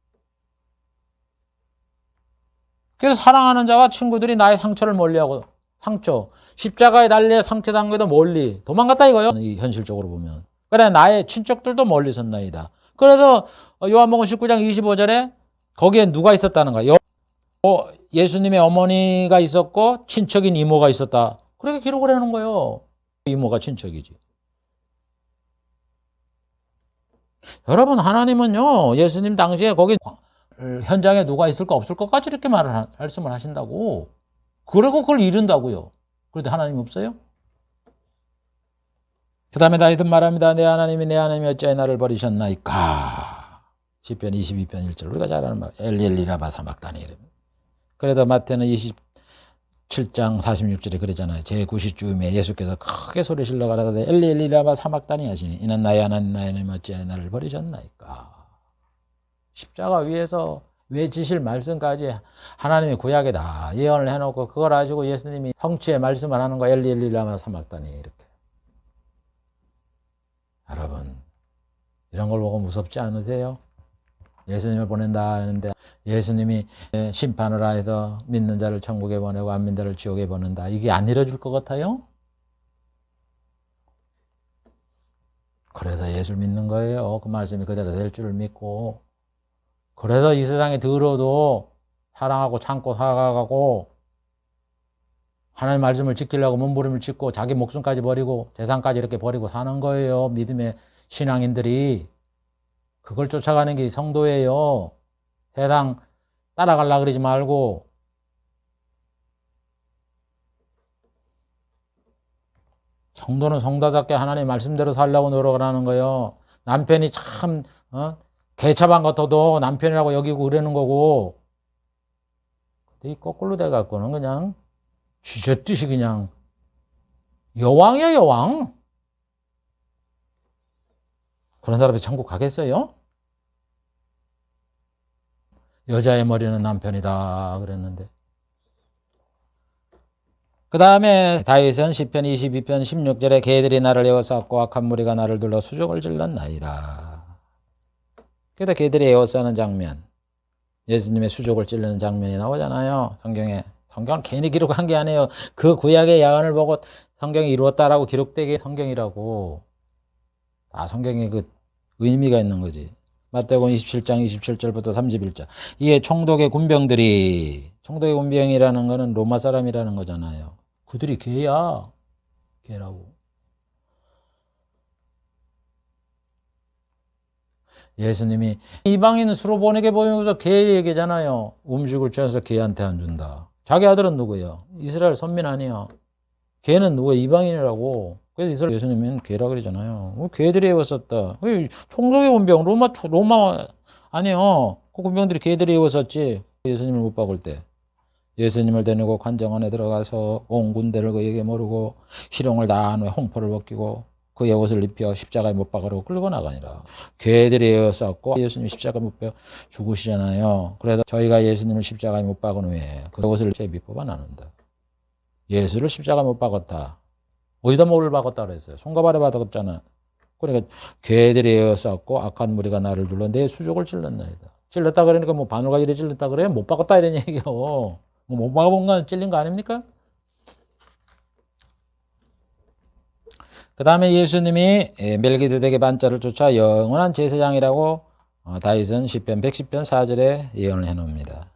그래서 사랑하는 자와 친구들이 나의 상처를 멀리하고 상처 십자가에 달려 상처 당겨도 멀리 도망갔다 이거요. 이 현실적으로 보면 그래 나의 친척들도 멀리 섰나이다. 그래서 요한복음 19장 25절에 거기에 누가 있었다는 거야. 예수님의 어머니가 있었고 친척인 이모가 있었다. 그렇게 기록을 해놓은 거예요. 이모가 친척이지. 여러분 하나님은요 예수님 당시에 거기 현장에 누가 있을까 없을 것까지 이렇게 말씀을 하신다고. 그러고 그걸 이룬다고요. 그런데 하나님 없어요? 그 다음에 다윗은 말합니다. 내 하나님이 어찌하여 나를 버리셨나이까. 시편 22편 1절 우리가 잘 아는 말 엘리엘리라마 사막다니. 그래도 마태는 27장 46절에 그러잖아요. 제90주음에 예수께서 크게 소리 질러 가라사대 엘리엘리라마 사막다니 하시니 이는 나의 하나님 어찌하여 나를 버리셨나이까. 십자가 위에서 외치실 말씀까지 하나님의 구약에 다 예언을 해놓고 그걸 가지고 예수님이 성취의 말씀을 하는 거 엘리엘리라마 사막다니 이렇게. 여러분 이런 걸 보고 무섭지 않으세요? 예수님을 보낸다 하는데 예수님이 심판을 해서 믿는 자를 천국에 보내고 안 믿는 자를 지옥에 보낸다. 이게 안 이뤄질 것 같아요? 그래서 예수를 믿는 거예요. 그 말씀이 그대로 될 줄 믿고. 그래서 이 세상에 들어도 사랑하고 참고 살아가고 하나님 말씀을 지키려고 몸부림을 짓고 자기 목숨까지 버리고 재산까지 이렇게 버리고 사는 거예요. 믿음의 신앙인들이. 그걸 쫓아가는 게 성도예요. 세상 따라가려고 그러지 말고. 성도는 성도답게 하나님 말씀대로 살려고 노력을 하는 거예요. 남편이 참 개차반 같아도 남편이라고 여기고 그러는 거고. 근데 이 거꾸로 돼갖고는 그냥 쥐젖듯이 그냥 여왕이야 여왕. 그런 사람이 천국 가겠어요? 여자의 머리는 남편이다 그랬는데. 그 다음에 다윗은 시편 22편 16절에 개들이 나를 에워쌌고 악한 무리가 나를 둘러 수족을 질렀나이다. 그래서 개들이 에워싸는 장면, 예수님의 수족을 찌르는 장면이 나오잖아요. 성경에. 성경은 괜히 기록한 게 아니에요. 그 구약의 야언을 보고 성경이 이루었다라고 기록되게 성경이라고. 다 성경에 그 의미가 있는 거지. 마태복음 27장 27절부터 31절. 이게 총독의 군병이라는 거는 로마 사람이라는 거잖아요. 그들이 개야. 개라고. 예수님이 이방인 수로 보내게 보면서 개 얘기잖아요. 음식을 취해서 개한테 안 준다. 자기 아들은 누구예요? 이스라엘 선민 아니야. 개는 누구야? 이방인이라고. 그래서 이스라엘 예수님은 개라 그러잖아요. 개들이 애웠었다. 총독의 군병 로마 아니요. 그 군병들이 개들이 애웠었지. 예수님을 못 박을 때. 예수님을 데리고 관정 안에 들어가서 온 군대를 그에게 모르고 희롱을 다 한 후에 홍포를 벗기고 그의 옷을 입혀 십자가에 못 박으러 끌고 나가니라. 개들이 에워쌌고 예수님 십자가에 못 박혀 죽으시잖아요. 그래서 저희가 예수님을 십자가에 못 박은 후에 그 옷을 제비 뽑아 나눈다. 예수를 십자가에 못 박았다. 어디다 못을 박았다 그랬어요. 손과 발에 박았잖아. 그러니까 개들이 에워쌌고 악한 무리가 나를 둘러 내 수족을 찔렀나이다. 찔렀다 그러니까 뭐 바늘과 이래 찔렀다 그래요? 못 박았다 이런 얘기요. 뭐 못 박아본 건 찔린 거 아닙니까? 그 다음에 예수님이 멜기세덱의 반자를 쫓아 영원한 제사장이라고 다윗은 시편 110편 4절에 예언을 해놓습니다.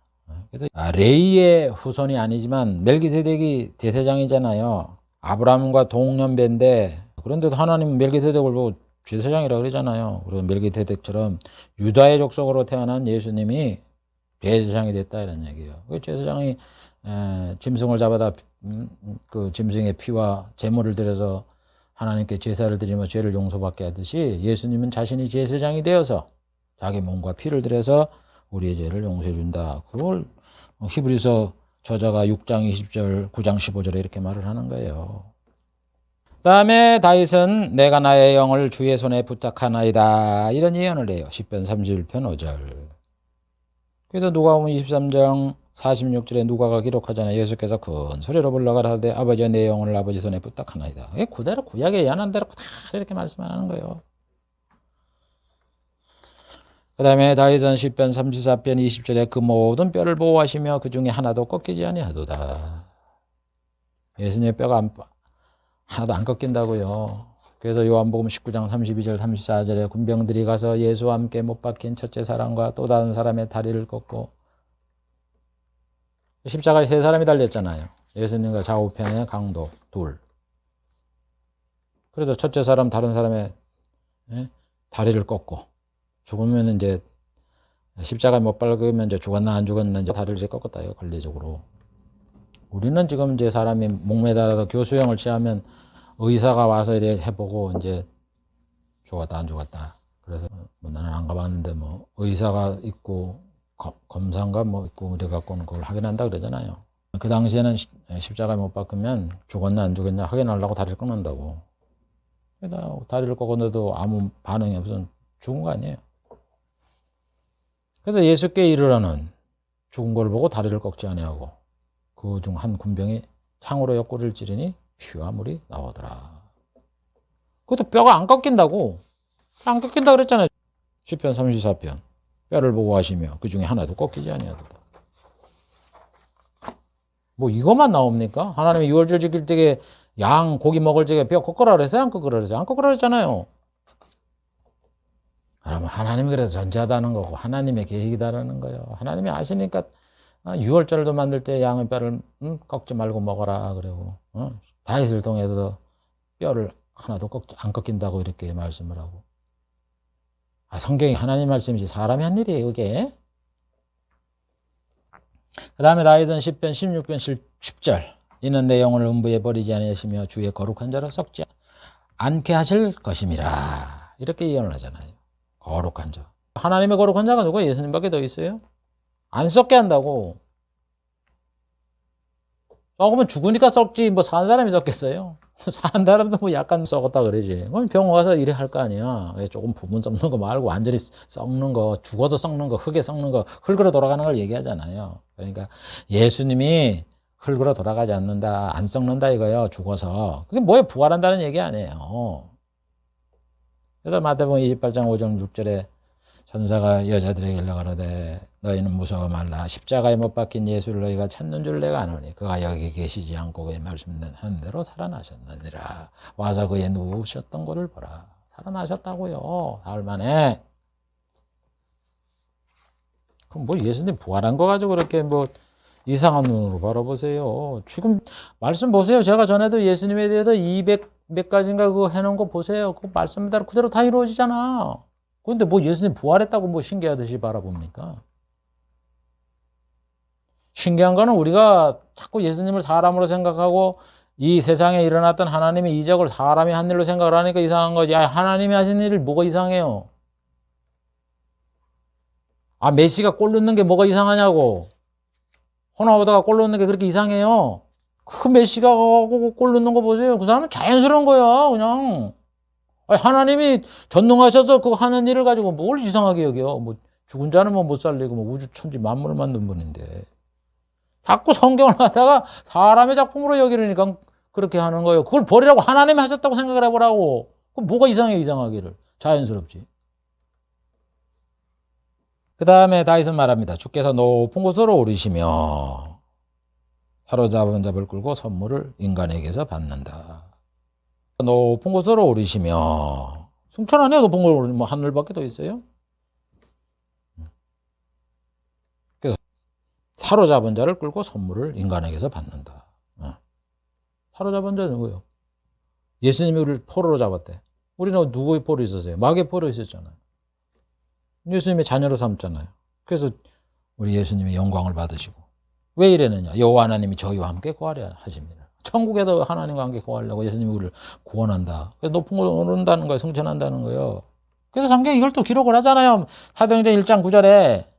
그래서 레이의 후손이 아니지만 멜기세덱이 제사장이잖아요. 아브라함과 동년배인데 그런데도 하나님은 멜기세덱을 보고 제사장이라고 그러잖아요. 그리고 멜기세덱처럼 유다의 족속으로 태어난 예수님이 제사장이 됐다 이런 얘기예요. 그 제사장이 짐승을 잡아다 그 짐승의 피와 제물을 들여서 하나님께 제사를 드리며 죄를 용서받게 하듯이 예수님은 자신이 제사장이 되어서 자기 몸과 피를 들여서 우리의 죄를 용서해 준다. 그걸 히브리서 저자가 6장 20절, 9장 15절에 이렇게 말을 하는 거예요. 다음에 다윗은 내가 나의 영을 주의 손에 부탁하나이다 이런 예언을 해요. 시편 31편 5절. 그래서 누가복음 23장 46절에 누가가 기록하잖아요. 예수께서 큰 소리로 불러가라되 아버지의 내 영혼을 아버지 손에 부탁하나이다. 이게 그대로 구약에 예언한 대로 다 이렇게 말씀하는 거예요. 그 다음에 다윗은 시편 34편 20절에 그 모든 뼈를 보호하시며 그 중에 하나도 꺾이지 아니하도다. 예수님의 뼈가 하나도 안 꺾인다고요. 그래서 요한복음 19장 32절 34절에 군병들이 가서 예수와 함께 못 박힌 첫째 사람과 또 다른 사람의 다리를 꺾고 십자가에 세 사람이 달렸잖아요. 예수님과 좌우편에 강도 둘. 그래서 첫째 사람 다른 사람의 다리를 꺾고 죽으면 이제 십자가에 못 박으면 이제 죽었나 안 죽었나 이제 다리를 이제 꺾었다 이거 권리적으로. 우리는 지금 이제 사람이 목매달아서 교수형을 취하면 의사가 와서 이래 해보고 이제 죽었다 안 죽었다. 그래서 뭐 나는 안 가봤는데 뭐 의사가 있고 검사인가 뭐 있고 이래 갖고는 그걸 확인한다 그러잖아요. 그 당시에는 십자가에 못 박으면 죽었나 안 죽었냐 확인하려고 다리를 끊는다고. 그러다 다리를 꺾었는데도 아무 반응이 없으면 죽은 거 아니에요. 그래서 예수께 이르러는 죽은 걸 보고 다리를 꺾지 아니하고 그 중 한 군병이 창으로 옆구리를 찌르니 피와 물이 나오더라. 그것도 뼈가 안 꺾인다고. 안 꺾인다 그랬잖아요. 시편 34편. 뼈를 보고 하시며 그 중에 하나도 꺾이지 아니하도다. 뭐 이것만 나옵니까? 하나님이 유월절 지킬 때에 양 고기 먹을 적에 뼈 꺾으라 그랬어요? 안 꺾으라 그랬어요? 안 꺾으라 그랬잖아요. 그러면 하나님이 그래서 전제하다는 거고 하나님의 계획이다라는 거예요. 하나님이 아시니까 유월절도 만들 때 양의 뼈를 꺾지 말고 먹어라 그러고 다윗을 통해서 뼈를 하나도 안 꺾인다고 이렇게 말씀을 하고. 성경이 하나님 말씀이지 사람이 한 일이에요 이게. 그 다음에 다윗은 시편 16편 10절 이는 내 영혼을 음부에 버리지 아니하시며 주의 거룩한 자로 썩지 않게 하실 것임이라 이렇게 예언을 하잖아요. 거룩한 자. 하나님의 거룩한 자가 누구? 예수님밖에 더 있어요? 안 썩게 한다고. 썩으면 죽으니까 썩지 뭐 사는 사람이 썩겠어요? 사는 사람도 뭐 약간 썩었다 그러지. 그럼 병원 가서 일해 할 거 아니야. 조금 부분 썩는 거 말고 완전히 썩는 거, 죽어도 썩는 거, 흙에 썩는 거, 흙으로 돌아가는 걸 얘기하잖아요. 그러니까 예수님이 흙으로 돌아가지 않는다, 안 썩는다 이거예요. 죽어서. 그게 뭐예요? 부활한다는 얘기 아니에요. 그래서 마태복음 28장 5절 6절에 천사가 여자들에게 연락하되 너희는 무서워 말라. 십자가에 못 박힌 예수를 너희가 찾는 줄 내가 아노니 그가 여기 계시지 않고 그의 말씀하는 대로 살아나셨느니라. 와서 그의 누우셨던 것을 보라. 살아나셨다고요. 사흘 만에. 그럼 뭐 예수님 부활한 거 가지고 그렇게 뭐 이상한 눈으로 바라보세요. 지금 말씀 보세요. 제가 전에도 예수님에 대해서 200 몇 가지인가 그거 해놓은 거 보세요. 그 말씀대로 그대로 다 이루어지잖아. 그런데 뭐 예수님 부활했다고 뭐 신기하듯이 바라봅니까? 신기한 거는 우리가 자꾸 예수님을 사람으로 생각하고 이 세상에 일어났던 하나님의 이적을 사람이 한 일로 생각을 하니까 이상한 거지. 아, 하나님이 하신 일이 뭐가 이상해요? 아, 메시가 골 넣는 게 뭐가 이상하냐고. 호나우드가 골 넣는 게 그렇게 이상해요? 그 메시가 골 넣는 거 보세요. 그 사람은 자연스러운 거야, 그냥. 아니, 하나님이 전능하셔서 그 하는 일을 가지고 뭘 이상하게 여겨. 뭐 죽은 자는 뭐 못 살리고 뭐 우주 천지 만물을 만든 분인데. 자꾸 성경을 갖다가 사람의 작품으로 여기려니까 그렇게 하는 거예요. 그걸 버리라고 하나님이 하셨다고 생각을 해보라고. 그럼 뭐가 이상해, 이상하기를. 자연스럽지. 그 다음에 다윗은 말합니다. 주께서 높은 곳으로 오르시며 사로잡은 자를 끌고 선물을 인간에게서 받는다. 높은 곳으로 오르시며 승천하네요. 높은 곳으로 오르면 뭐 하늘밖에 더 있어요? 그래서 사로잡은 자를 끌고 선물을 인간에게서 받는다. 사로잡은 자는 누구예요? 예수님이 우리를 포로로 잡았대. 우리는 누구의 포로 있었어요? 마귀의 포로 있었잖아요. 예수님의 자녀로 삼잖아요. 그래서 우리 예수님의 영광을 받으시고. 왜 이랬느냐? 여호와 하나님이 저희와 함께 거하려 하십니다. 천국에도 하나님과 함께 거하려고 예수님이 우리를 구원한다. 그래서 높은 곳으로 오른다는 거예요. 승천한다는 거예요. 그래서 성경이 이걸 또 기록을 하잖아요. 사도행전 1장 9절에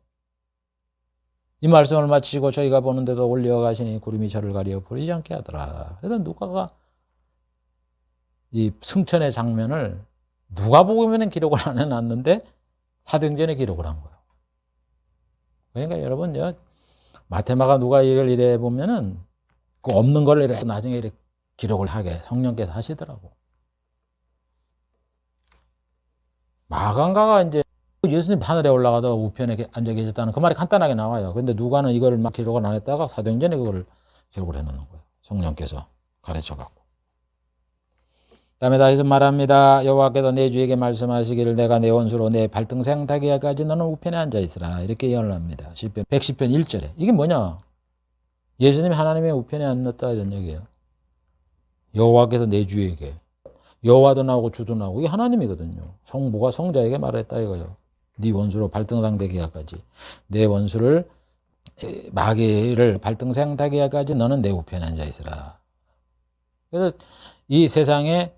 이 말씀을 마치고 저희가 보는데도 올려가시니 구름이 저를 가리어 보이지 않게 하더라. 그래서 누가가 이 승천의 장면을 누가복음에는 기록을 안 해놨는데 사도행전에 기록을 한 거예요. 그러니까 여러분, 마테마가 누가 이래 보면은 그 없는 걸 이렇게 나중에 이렇게 기록을 하게 성령께서 하시더라고. 마간가가 이제 예수님 하늘에 올라가다 우편에 앉아 계셨다는 그 말이 간단하게 나와요. 근데 누가는 이걸 막 기록을 안 했다가 사도행전에 그걸 기록을 해놓는 거예요. 성령께서 가르쳐갖고. 다음에 다윗은 말합니다. 여호와께서 내 주에게 말씀하시기를 내가 내 원수로 내 발등상 타기까지 너는 우편에 앉아 있으라. 이렇게 예언을 합니다. 시편 110편 1절에. 이게 뭐냐? 예수님이 하나님의 우편에 앉았다 이런 얘기예요. 여호와께서 내 주에게. 여호와도 나오고 주도 나오고 이게 하나님이거든요. 성부가 성자에게 말했다 이거예요. 네 원수로 발등상 되기까지. 내 원수를 마귀를 발등상 타기까지 너는 내 우편에 앉아 있으라. 그래서 이 세상에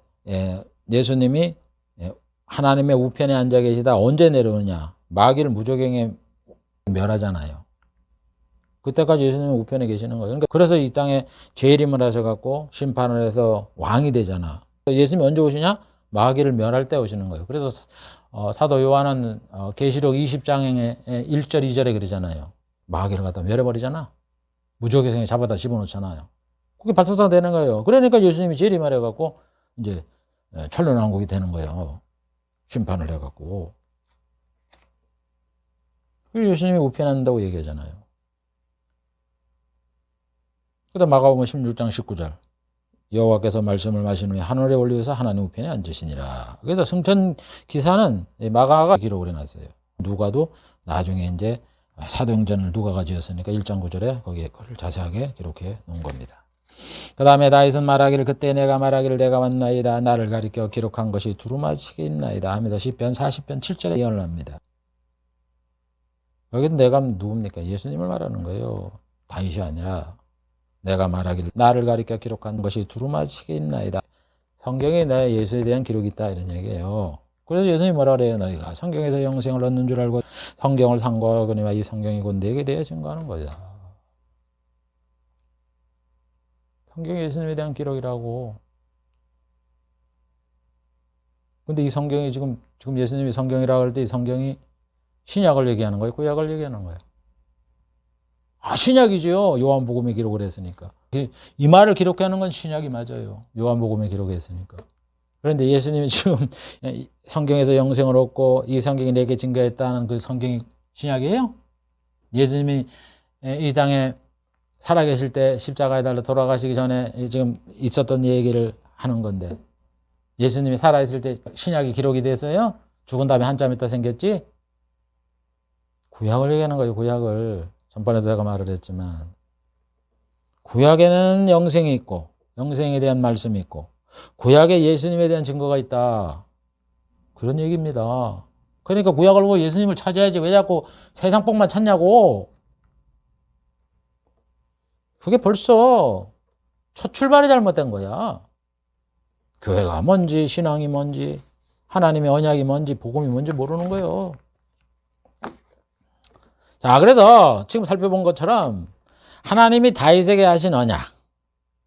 예수님이 하나님의 우편에 앉아 계시다 언제 내려오느냐? 마귀를 무조갱에 멸하잖아요. 그때까지 예수님은 우편에 계시는 거예요. 그러니까 그래서 이 땅에 재림을 하셔갖고 심판을 해서 왕이 되잖아. 예수님이 언제 오시냐? 마귀를 멸할 때 오시는 거예요. 그래서 사도 요한은 계시록 20장에 1절 2절에 그러잖아요. 마귀를 갖다 멸해버리잖아. 무조갱에 잡아다 집어넣잖아요. 그게 발사상 되는 거예요. 그러니까 예수님이 재림을 해갖고 이제 천년왕국이 되는 거예요. 심판을 해갖고. 예수님이 우편한다고 얘기하잖아요. 그다음 마가복음 16장 19절. 여호와께서 말씀을 마신 후에 하늘에 올리셔서 하나님 우편에 앉으시니라. 그래서 승천 기사는 마가가 기록을 해놨어요. 누가도 나중에 이제 사도행전을 누가가 지었으니까 1장 9절에 거기에 그걸 자세하게 기록해 놓은 겁니다. 그 다음에 다윗은 말하기를 그때 내가 말하기를 내가 왔나이다 나를 가리켜 기록한 것이 두루마치게 있나이다 하면서 시편 40편 7절에 예언을 합니다. 여기는 내가 누굽니까? 예수님을 말하는 거예요. 다윗이 아니라 내가 말하기를 나를 가리켜 기록한 것이 두루마치게 있나이다. 성경에 내 예수에 대한 기록이 있다 이런 얘기예요. 그래서 예수님이 뭐라 그래요? 너희가 성경에서 영생을 얻는 줄 알고 성경을 상고하거니와 이 성경이 곧 내게 대해 증거하는 거다. 성경이 예수님에 대한 기록이라고. 근데 이 성경이 지금 예수님이 성경이라고 할 때 이 성경이 신약을 얘기하는 거예요? 구약을 얘기하는 거예요? 신약이죠. 요한복음에 기록을 했으니까. 이 말을 기록하는 건 신약이 맞아요. 요한복음에 기록했으니까. 그런데 예수님이 지금 성경에서 영생을 얻고 이 성경이 내게 증거했다는 그 성경이 신약이에요? 예수님이 이 땅에 살아계실 때 십자가에 달려 돌아가시기 전에 지금 있었던 얘기를 하는 건데 예수님이 살아있을 때 신약이 기록이 됐어요? 죽은 다음에 한참 있다 생겼지? 구약을 얘기하는 거예요. 구약을. 전번에도 내가 말을 했지만 구약에는 영생이 있고 영생에 대한 말씀이 있고 구약에 예수님에 대한 증거가 있다. 그런 얘기입니다. 그러니까 구약을 보고 예수님을 찾아야지 왜 자꾸 세상 복만 찾냐고. 그게 벌써 첫 출발이 잘못된 거야. 교회가 뭔지, 신앙이 뭔지, 하나님의 언약이 뭔지, 복음이 뭔지 모르는 거예요. 자, 그래서 지금 살펴본 것처럼 하나님이 다윗에게 하신 언약,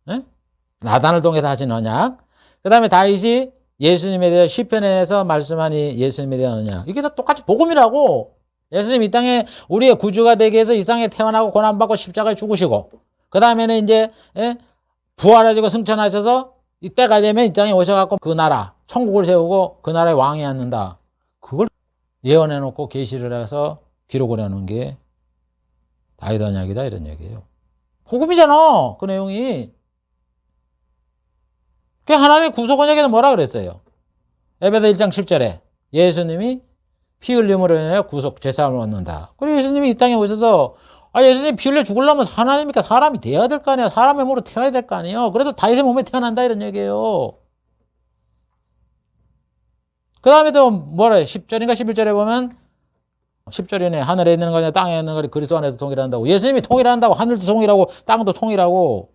네? 나단을 통해서 하신 언약, 그 다음에 다윗이 예수님에 대해 시편에서 말씀하니 예수님에 대한 언약, 이게 다 똑같이 복음이라고. 예수님 이 땅에 우리의 구주가 되기 위해서 이 땅에 태어나고 고난받고 십자가에 죽으시고, 그 다음에는 이제 부활하시고 승천하셔서 이때가 되면 이 땅에 오셔갖고 그 나라 천국을 세우고 그 나라의 왕이 앉는다. 그걸 예언해놓고 계시를 해서 기록을 해놓은 게 다윗 언약이다 이런 얘기예요. 복음이잖아 그 내용이. 그 하나님의 구속 언약에는 뭐라 그랬어요? 에베소 1장 7절에 예수님이 피 흘림으로 인하여 구속 제사함을 얻는다. 그리고 예수님이 이 땅에 오셔서 예수님이 피 흘려 죽으려면 하나님이니까 사람이 돼야 될 거 아니야. 사람의 몸으로 태어나야 될 거 아니에요. 그래도 다윗의 몸에 태어난다 이런 얘기예요. 그 다음에 또 뭐래 10절인가 11절에 보면 10절이네. 하늘에 있는 거냐 땅에 있는 거냐 그리스도 안에서 통일한다고. 예수님이 통일한다고. 하늘도 통일하고 땅도 통일하고.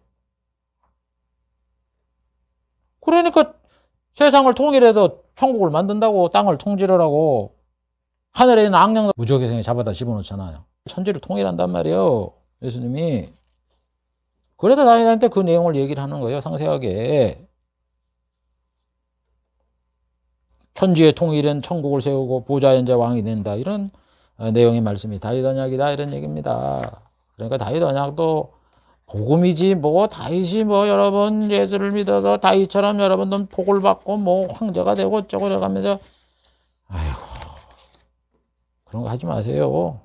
그러니까 세상을 통일해서 천국을 만든다고. 땅을 통제를 하고. 하늘에 있는 악령도 무지개성에 잡아다 집어넣잖아요. 천지를 통일한단 말이에요. 예수님이. 그래도 다윗한테 그 내용을 얘기를 하는 거예요. 상세하게. 천지의 통일은 천국을 세우고 보좌의 자 왕이 된다. 이런 내용의 말씀이 다윗 언약이다 이런 얘기입니다. 그러니까 다윗 언약도 복음이지 뭐 다윗이 뭐 여러분 예수를 믿어서 다윗처럼 여러분도 복을 받고 뭐 황제가 되고 어쩌고 이러면서 아이고 그런 거 하지 마세요.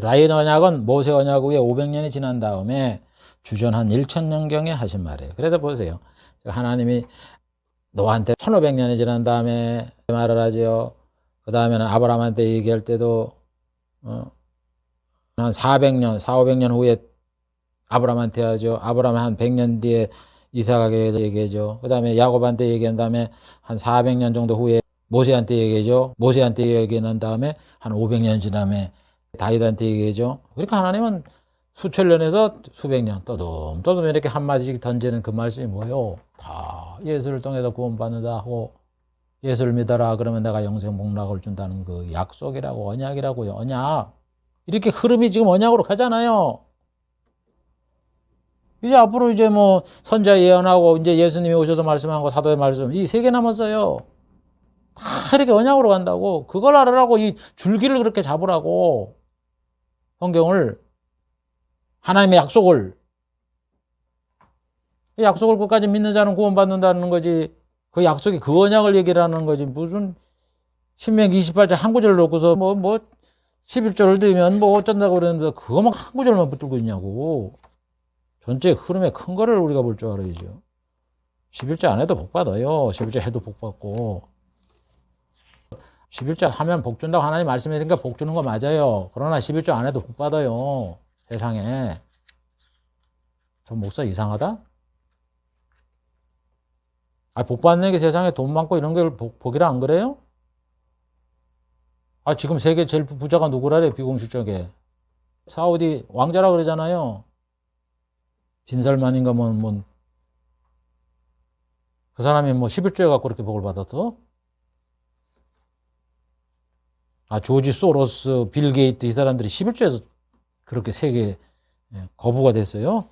다윗 언약은 모세 언약 후에 500년이 지난 다음에 주전 한 1000년경에 하신 말이에요. 그래서 보세요. 하나님이 노아한테 1500년이 지난 다음에 말을 하죠. 그 다음에는 아브라함한테 얘기할 때도 한 400년, 500년 후에 아브라함한테 하죠. 아브라함 한 100년 뒤에 이삭에게 얘기하죠. 그 다음에 야곱한테 얘기한 다음에 한 400년 정도 후에 모세한테 얘기하죠. 모세한테 얘기한 다음에 한 500년 지남에 다윗한테 얘기하죠. 그러니까 하나님은 수천 년에서 수백 년 떠듬떠듬 이렇게 한마디씩 던지는 그 말씀이 뭐예요? 다 예수를 통해서 구원받는다 하고 예수를 믿어라 그러면 내가 영생 복락을 준다는 그 약속이라고 언약이라고요. 언약. 이렇게 흐름이 지금 언약으로 가잖아요. 이제 앞으로 이제 뭐 선자 예언하고 이제 예수님이 오셔서 말씀한 거 사도의 말씀 이 3개 남았어요. 다 이렇게 언약으로 간다고. 그걸 알으라고 이 줄기를 그렇게 잡으라고. 성경을 하나님의 약속을 이 약속을 끝까지 믿는 자는 구원받는다는 거지. 그 약속이 그 언약을 얘기를 하는 거지. 무슨 신명기 28장 한 구절을 놓고서 뭐 11절을 들면 뭐 어쩐다고 그러는데 그거만 한 구절만 붙들고 있냐고. 전체 흐름의 큰 거를 우리가 볼 줄 알아야죠. 11절 안 해도 복 받아요. 11절 해도 복 받고. 11절 하면 복 준다고 하나님 말씀하시니까 복 주는 거 맞아요. 그러나 11절 안 해도 복 받아요. 세상에. 저 목사 이상하다? 복 받는 게 세상에 돈 많고 이런 게 복이라 안 그래요? 지금 세계 제일 부자가 누구라래? 비공식적에. 사우디 왕자라 그러잖아요. 빈살만인가 그 사람이 11조에 갖고 그렇게 복을 받았어? 조지 소로스, 빌 게이트 이 사람들이 11조에서 그렇게 세계 거부가 됐어요?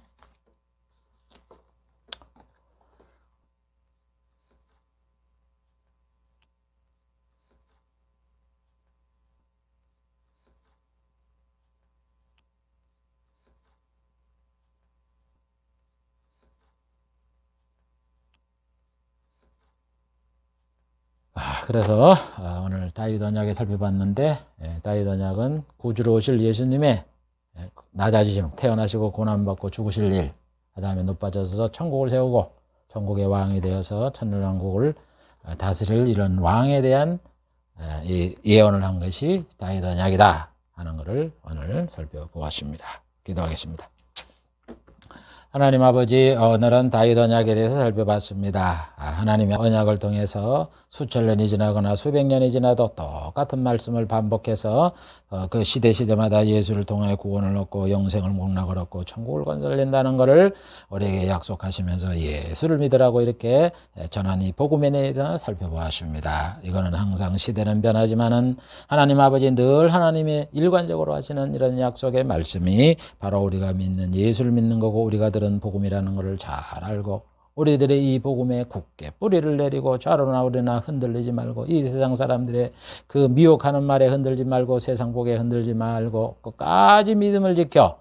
그래서 오늘 다윗 언약에 살펴봤는데 다윗 언약은 구주로 오실 예수님의 낮아지심, 태어나시고 고난받고 죽으실 일, 그 다음에 높아져서 천국을 세우고 천국의 왕이 되어서 천년왕국을 다스릴 이런 왕에 대한 예언을 한 것이 다윗 언약이다 하는 것을 오늘 살펴보았습니다. 기도하겠습니다. 하나님 아버지, 오늘은 다윗 언약에 대해서 살펴봤습니다. 하나님의 언약을 통해서 수천 년이 지나거나 수백 년이 지나도 똑같은 말씀을 반복해서 그 시대마다 예수를 통해 구원을 얻고 영생을 목락을 얻고 천국을 건설된다는 것을 우리에게 약속하시면서 예수를 믿으라고 이렇게 전하니 복음에 대해서 살펴보았습니다. 이거는 항상 시대는 변하지만은 하나님 아버지 늘 하나님의 일관적으로 하시는 이런 약속의 말씀이 바로 우리가 믿는 예수를 믿는 거고 우리가 들은 복음이라는 것을 잘 알고 우리들의 이 복음에 굳게 뿌리를 내리고 좌로나 우리나 흔들리지 말고 이 세상 사람들의 그 미혹하는 말에 흔들지 말고 세상 복에 흔들지 말고 끝까지 믿음을 지켜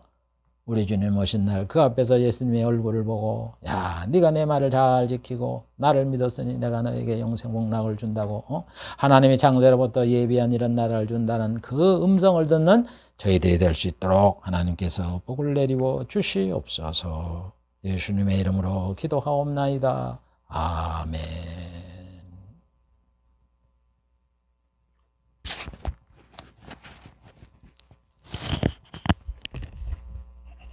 우리 주님 오신 날 그 앞에서 예수님의 얼굴을 보고 야 네가 내 말을 잘 지키고 나를 믿었으니 내가 너에게 영생 복락을 준다고 하나님이 창세로부터 예비한 이런 나라를 준다는 그 음성을 듣는 저희들이 될 수 있도록 하나님께서 복을 내리고 주시옵소서. 예수님의 이름으로 기도하옵나이다. 아멘.